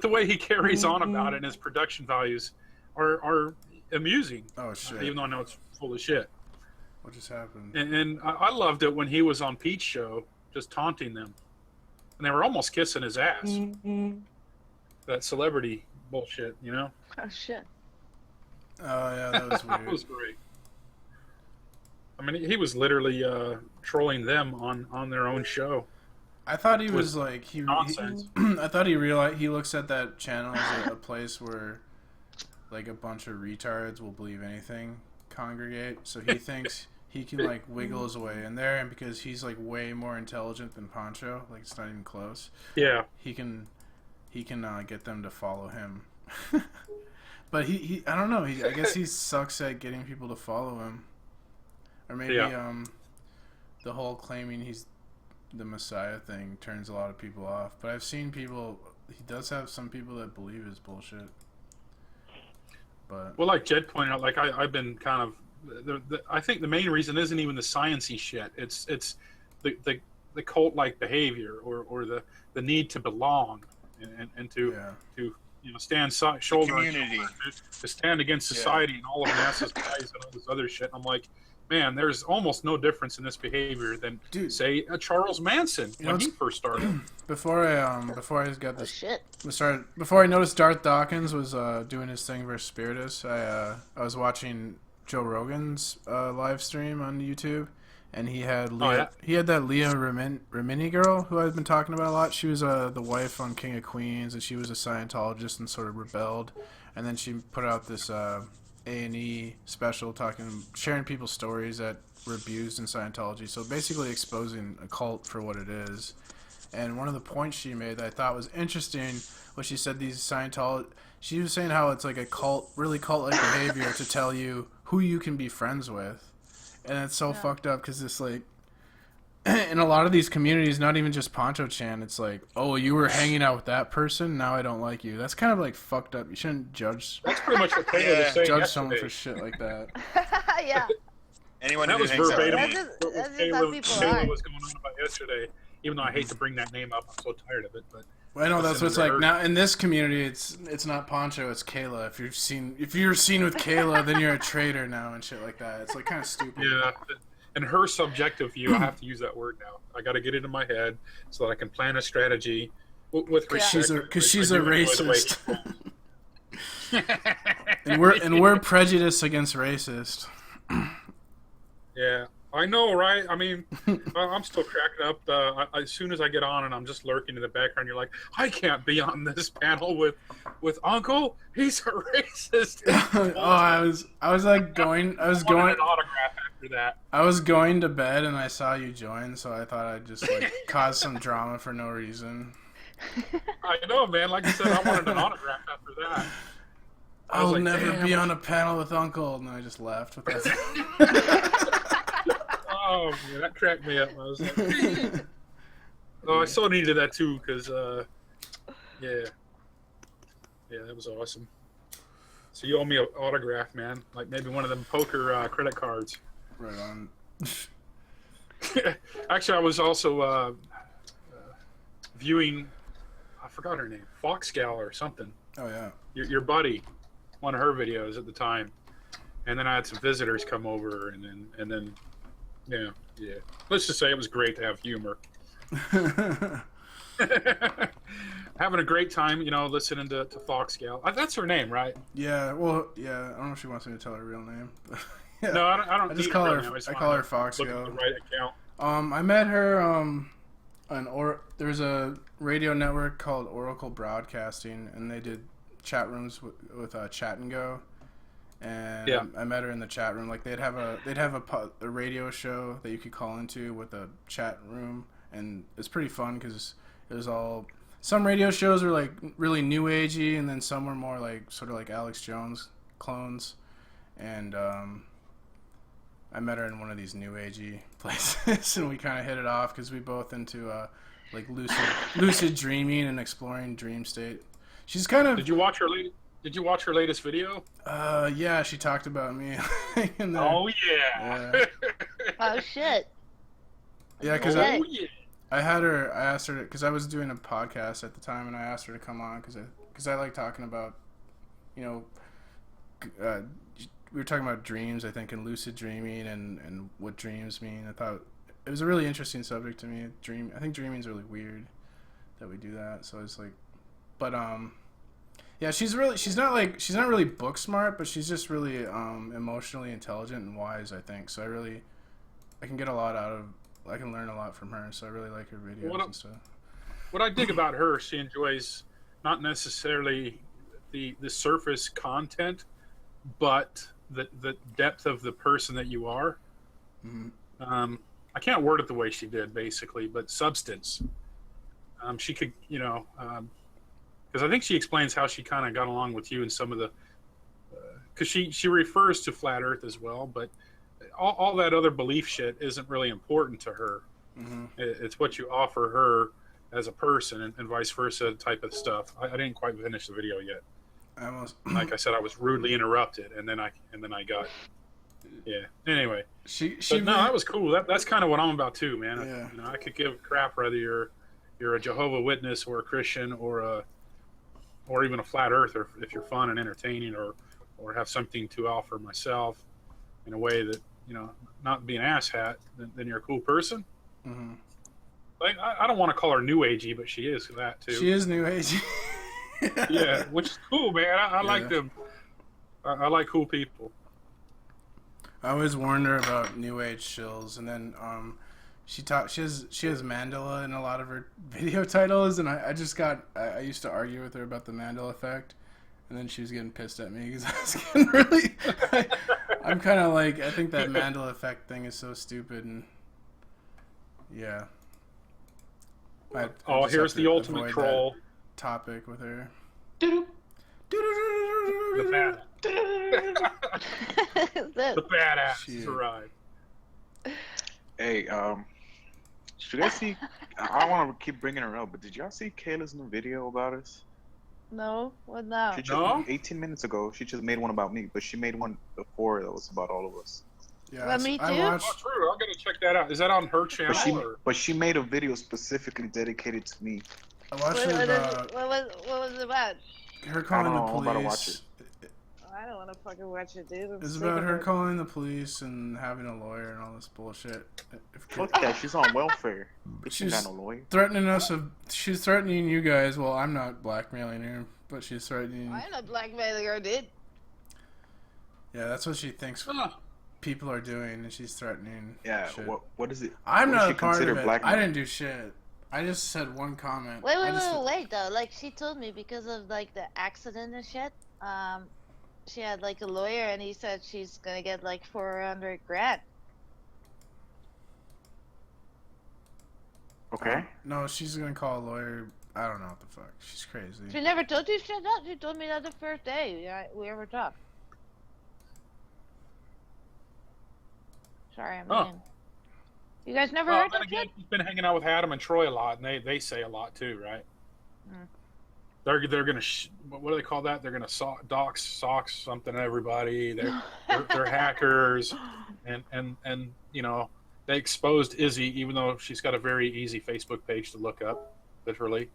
S4: the way he carries on about it and his production values are amusing.
S7: Oh shit!
S4: Even though I know it's full of shit.
S7: What just happened?
S4: And I loved it when he was on Pete's show, just taunting them, and they were almost kissing his ass. That celebrity bullshit, you know?
S5: Oh shit!
S7: Oh yeah, that was weird.
S4: That was great. I mean, he was literally trolling them on their own show.
S7: I thought he was like
S4: nonsense.
S7: I thought he realized he looks at that channel as a place where like a bunch of retards will believe anything congregate. So he thinks he can wiggle his way in there, and because he's way more intelligent than Poncho, it's not even close.
S4: Yeah.
S7: He can get them to follow him. But he I don't know. I guess he sucks at getting people to follow him, or maybe the whole claiming he's the Messiah thing turns a lot of people off. But I've seen people. He does have some people that believe his bullshit. But
S4: well, like Jed pointed out, I've been kind of. I think the main reason isn't even the sciencey shit. It's the cult-like behavior or the need to belong and to stand shoulder to stand against society and all of NASA's guys and all this other shit. And I'm like, man, there's almost no difference in this behavior than say a Charles Manson when he first started. Before I
S7: noticed Darth Dawkins was doing his thing versus Spiritus, I was watching Joe Rogan's live stream on YouTube, and he had that Leah Remini girl who I've been talking about a lot. She was the wife on King of Queens, and she was a Scientologist and sort of rebelled, and then she put out this A&E special sharing people's stories that were abused in Scientology. So basically exposing a cult for what it is. And one of the points she made that I thought was interesting was she said she was saying how it's like a really cult-like behavior to tell you who you can be friends with. And it's so fucked up because it's in a lot of these communities, not even just Poncho Chan, it's like, oh, you were hanging out with that person, now I don't like you. That's kind of fucked up. You shouldn't judge.
S4: That's pretty much what Taylor was saying
S7: judge
S4: yesterday.
S7: someone for shit like that.
S5: Yeah.
S11: Anyone
S4: that
S11: who
S4: was
S11: hangs out
S4: verbatim.
S11: with
S5: That's
S4: Taylor
S5: just how people
S4: was going on about yesterday. Even though I hate to bring that name up, I'm so tired of it. But
S7: well, I know that's what it's like now in this community. It's not Poncho, it's Kayla. If you're seen with Kayla, then you're a traitor now and shit like that. It's kind of stupid.
S4: Yeah, and her subjective view, I have to use that word now. I got to get it in my head so that I can plan a strategy with
S7: Because
S4: respect,
S7: she's
S4: I
S7: a
S4: do enjoy the way
S7: racist. and we're prejudiced against racist.
S4: Yeah, I know, right? I mean, I'm still cracking up. As soon as I get on and I'm just lurking in the background, you're like, I can't be on this panel with Uncle. He's a racist.
S7: I was going
S4: an autograph after that.
S7: I was going to bed and I saw you join, so I thought I'd just like cause some drama for no reason.
S4: I know, man. Like I said, I wanted an autograph after that.
S7: I'll never be on a panel with Uncle, and I just left with that.
S4: Oh man, that cracked me up. I was like, oh, I so needed that too, because yeah, that was awesome. So you owe me an autograph, man. Like maybe one of them poker credit cards.
S7: Right on.
S4: Actually, I was also viewing. I forgot her name, Foxgal or something.
S7: Oh yeah.
S4: Your buddy, one of her videos at the time, and then I had some visitors come over, and then. Yeah. Let's just say it was great to have humor. Having a great time, listening to Foxgal. That's her name, right?
S7: Yeah. Well, yeah. I don't know if she wants me to tell her real name. But yeah.
S4: No, I don't.
S7: I just call her. I call her Foxgal.
S4: Look at the right account.
S7: I met her there's a radio network called Oracle Broadcasting, and they did chat rooms with Chat and Go. And
S4: yeah.
S7: I met her in the chat room. Like they'd have a radio show that you could call into with a chat room, and it's pretty fun because it was all some radio shows were like really new agey, and then some were more like sort of like Alex Jones clones. And I met her in one of these new agey places, and we kind of hit it off because we both into like lucid dreaming and exploring dream state. She's kind of.
S4: Did you watch her latest video?
S7: Yeah, she talked about me.
S4: Oh yeah.
S5: Oh shit.
S7: Yeah, because
S4: I
S7: asked her because I was doing a podcast at the time, and I asked her to come on because I like talking about, we were talking about dreams, I think, and lucid dreaming and what dreams mean. I thought it was a really interesting subject to me. I think dreaming's really weird that we do that. So it's like, but yeah, she's not really book smart, but she's just really emotionally intelligent and wise, I think. So I can get a lot I can learn a lot from her. So I really like her videos and stuff.
S4: What I dig about her, she enjoys not necessarily the surface content, but the depth of the person that you are.
S7: Mm-hmm.
S4: I can't word it the way she did, basically, but substance. She could, because I think she explains how she kind of got along with you and some of the, because she refers to flat Earth as well, but all that other belief shit isn't really important to her.
S7: Mm-hmm.
S4: It's what you offer her as a person and vice versa type of stuff. I didn't quite finish the video yet. Like I said, I was rudely interrupted, and then I got. Yeah. Anyway. That was cool. That's kind of what I'm about too, man.
S7: Yeah.
S4: I could give a crap whether you're a Jehovah's Witness or a Christian or even a flat earther if you're fun and entertaining or have something to offer myself in a way that not be an asshat, then you're a cool person.
S7: Mm-hmm.
S4: Like I don't want to call her new agey, but she is that too.
S7: She is new agey.
S4: Yeah, which is cool, man. I like them. I like cool people.
S7: I always warned her about new age shills, and then she has Mandela in a lot of her video titles, and I used to argue with her about the Mandela effect, and then she was getting pissed at me because I was getting really. I'm kind of like, I think that Mandela effect thing is so stupid, and yeah.
S4: Here's the ultimate troll
S7: topic with her.
S4: The badass arrived.
S6: Hey, should I see? I don't want to keep bringing her up, but did y'all see Kayla's new video about us?
S5: No, what now?
S6: 18 minutes ago, she just made one about me, but she made one before that was about all of us.
S7: Yeah,
S5: well, me too.
S4: Oh, true. I'm gonna check that out. Is that on her channel?
S6: But she made a video specifically dedicated to me.
S7: I watched it about.
S5: What was it about?
S7: Her calling the police.
S6: I'm about to watch it.
S10: I don't want to fucking watch it, dude. I'm
S7: It's
S10: sick
S7: about
S10: of
S7: her
S10: it.
S7: calling the police and having a lawyer and all this bullshit.
S6: Fuck that. She's on welfare. She ain't
S7: She's
S6: got no lawyer.
S7: threatening us. She's threatening you guys. Well, I'm not blackmailing her, but she's threatening.
S10: I'm not blackmailing her, dude.
S7: Yeah, that's what she thinks people are doing, and she's threatening.
S6: Yeah.
S7: shit.
S6: What is it?
S7: I'm
S6: what
S7: not
S6: she
S7: a part of
S6: consider
S7: it.
S6: blackmail?
S7: I didn't do shit. I just said one comment.
S5: Wait though. Like she told me because of like the accident and shit. She had like a lawyer, and he said she's gonna get like 400 grand.
S6: Okay.
S7: No, she's gonna call a lawyer. I don't know what the fuck. She's crazy.
S5: She never told you shit that. She told me that the first day we ever talked. Sorry, I'm mean. You guys never heard
S4: then
S5: that
S4: again,
S5: shit?
S4: she's been hanging out with Adam and Troy a lot, and they say a lot too, right? They're gonna what do they call that? They're gonna dox something to everybody. They're hackers, and you know they exposed Izzy, even though she's got a very easy Facebook page to look up. Literally,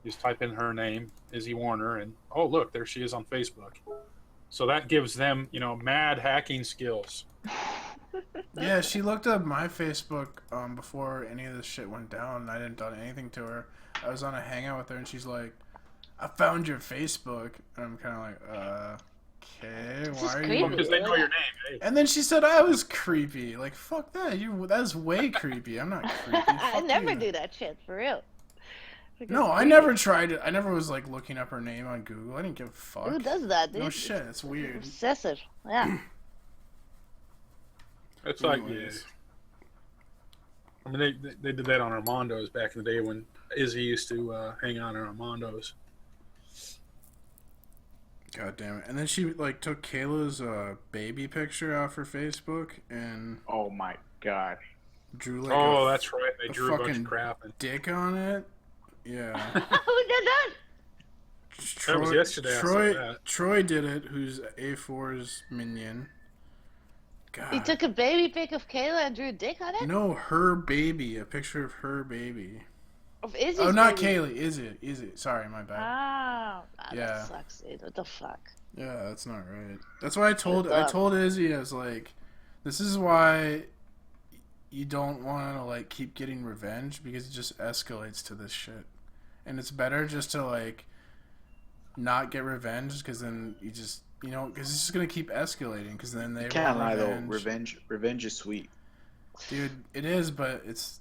S4: you just type in her name, Izzy Warner, and oh look, there she is on Facebook. So that gives them, you know, mad hacking skills.
S7: Yeah, she looked up my Facebook before any of this shit went down, and I didn't do anything to her. I was on a hangout with her, and she's like, "I found your Facebook," and I'm kind of like, "Okay, why are you?"
S4: Because they know your name. Hey.
S7: And then she said I was creepy. Like, fuck that. That's way creepy. I'm not creepy.
S5: I
S7: Fuck
S5: never
S7: you.
S5: do that shit for real.
S7: No, I never tried it. I never was like looking up her name on Google. I didn't give a fuck.
S5: Who does that, dude?
S7: No shit. It's weird.
S5: Obsessive. Yeah.
S4: It's like, yeah.
S7: Anyways.
S4: I mean, they did that on Armando's back in the day when Izzy used to hang out on Armando's.
S7: God damn it. And then she like took Kayla's baby picture off her Facebook and
S6: oh my god,
S7: drew like
S4: that's right. They drew a bunch of crap and
S7: dick on it. Yeah.
S5: Who did that?
S4: That was yesterday. I saw that.
S7: Troy did it. Who's A4's minion? God.
S5: He took a baby pic of Kayla and drew a dick on it?
S7: No, her baby. A picture of her baby.
S5: Of Izzy's
S7: Oh, not
S5: baby.
S7: Kaylee. Is it? Sorry, my bad.
S5: Yeah.
S7: Yeah.
S5: That sucks, dude. What the fuck?
S7: Yeah, that's not right. That's why I told Izzy, I was like, this is why you don't want to like keep getting revenge, because it just escalates to this shit. And it's better just to like not get revenge, because then you just, you know, because it's just gonna keep escalating, because then they
S6: can't lie though.
S7: revenge.
S6: Revenge is sweet,
S7: dude. It is, but it's.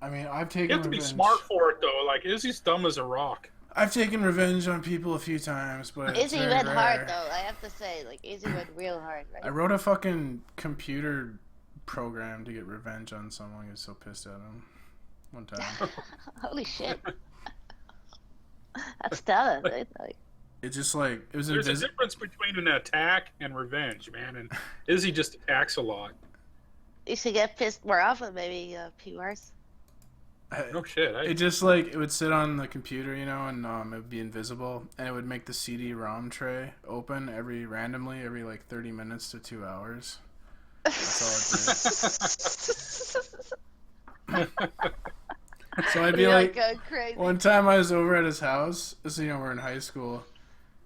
S7: I mean, I've taken.
S4: You have to
S7: revenge.
S4: be smart for it though. Like Izzy's dumb as a rock.
S7: I've taken revenge on people a few times, but
S5: Izzy
S7: it's
S5: went
S7: very
S5: hard
S7: rare.
S5: though. I have to say, like Izzy went real hard. Right?
S7: I wrote a fucking computer program to get revenge on someone who was so pissed at him one time.
S5: Holy shit. That's talent, right? Like,
S7: It just like it was
S4: There's a difference between an attack and revenge, man. And Izzy just attacks a lot.
S5: you should get pissed more often, maybe pee worse.
S4: No shit.
S7: It just like it would sit on the computer, you know, and it would be invisible, and it would make the CD-ROM tray open randomly every like 30 minutes to 2 hours. That's all it did. So I'd be
S5: You're
S7: like,
S5: going crazy.
S7: one time I was over at his house, so you know we're in high school,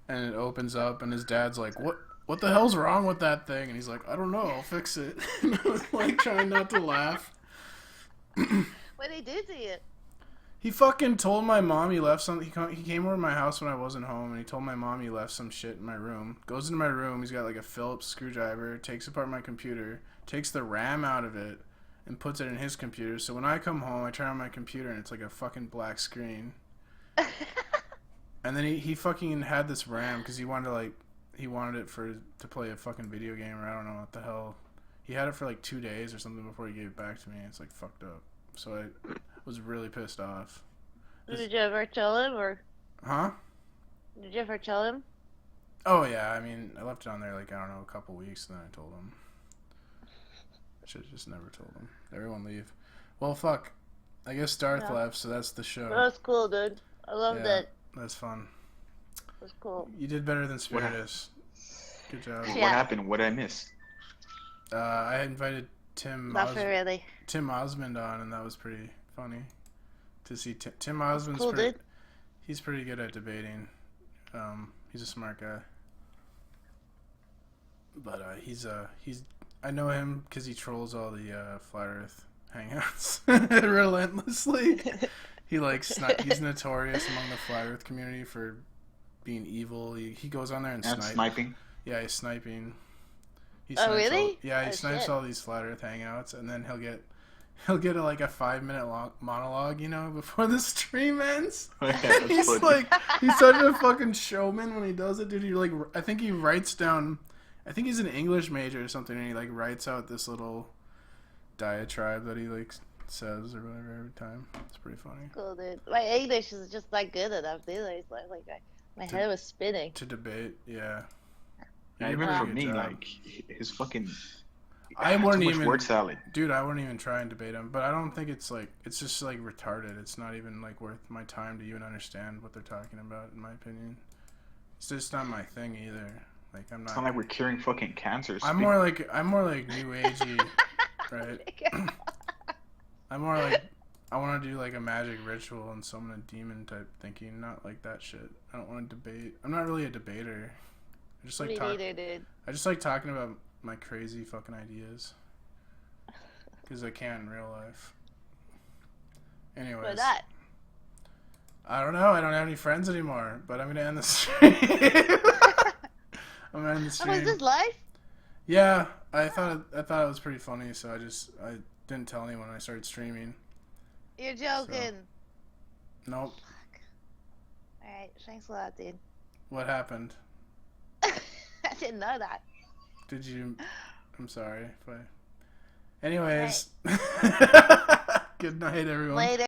S7: and it opens up, and his dad's like, "What the hell's wrong with that thing?" And he's like, "I don't know, I'll fix it." And I was like trying not to laugh.
S5: What did he do to you?
S7: He fucking told my mom he left some. He came over to my house when I wasn't home, and he told my mom he left some shit in my room. Goes into my room. He's got like a Phillips screwdriver. Takes apart my computer. Takes the RAM out of it, and puts it in his computer. So when I come home, I turn on my computer, and it's like a fucking black screen. And then he fucking had this RAM because he wanted it to play a fucking video game, or I don't know what the hell. He had it for like 2 days or something before he gave it back to me. It's like fucked up. So I was really pissed off.
S5: Did you ever tell him, or?
S7: Huh?
S5: Did you ever tell him?
S7: Oh yeah, I mean, I left it on there like, I don't know, a couple weeks, and then I told him. I should have just never told him. Everyone leave. Well, fuck. I guess Darth left, so that's the show.
S5: That was cool, dude. I loved it.
S7: That's fun.
S5: It was cool.
S7: You did better than Spiritus. Good job.
S6: What happened? What did I miss?
S7: I invited Tim
S5: Really.
S7: Tim Osmond on, and that was pretty funny to see. Tim Osmond's
S5: cool,
S7: pretty,
S5: dude.
S7: He's pretty good at debating. He's a smart guy. But he's I know him because he trolls all the Flat Earth hangouts relentlessly. He he's notorious among the Flat Earth community for being evil. He goes on there and
S6: sniping.
S7: Yeah, he's sniping. He
S5: Oh, really?
S7: He snipes all these Flat Earth hangouts, and then he'll get like a 5-minute long monologue, before the stream ends.
S6: Yeah,
S7: he's
S6: funny.
S7: he's such a fucking showman when he does it, dude. I think he writes down. I think he's an English major or something, and he writes out this little diatribe that he says or whatever every time. It's pretty funny.
S5: Cool, dude. My English is just not good enough, dude. It's my head was spinning.
S7: To debate, yeah.
S6: Yeah, even for me, his fucking.
S7: I wouldn't even
S6: word salad.
S7: Dude, I wouldn't even try and debate him, but I don't think it's just retarded. It's not even worth my time to even understand what they're talking about, in my opinion. It's just not my thing either. I'm not.
S6: It's not like we're curing fucking cancer.
S7: I'm more like new agey, right? I'm more like I want to do a magic ritual and summon a demon type thinking, not like that shit. I don't want to debate. I'm not really a debater. I just like I just like talking about my crazy fucking ideas because I can in real life. Anyways,
S5: For that.
S7: I don't know. I don't have any friends anymore, but I'm gonna end the stream. I'm gonna end the stream.
S5: Oh, is this live?
S7: Yeah, I thought it was pretty funny, so I didn't tell anyone I started streaming.
S5: You're joking.
S7: So, nope.
S5: Fuck. Alright, thanks a lot, dude.
S7: What happened?
S5: I didn't know that.
S7: Did you? I'm sorry if I. Anyways. Good night, everyone.
S5: Later.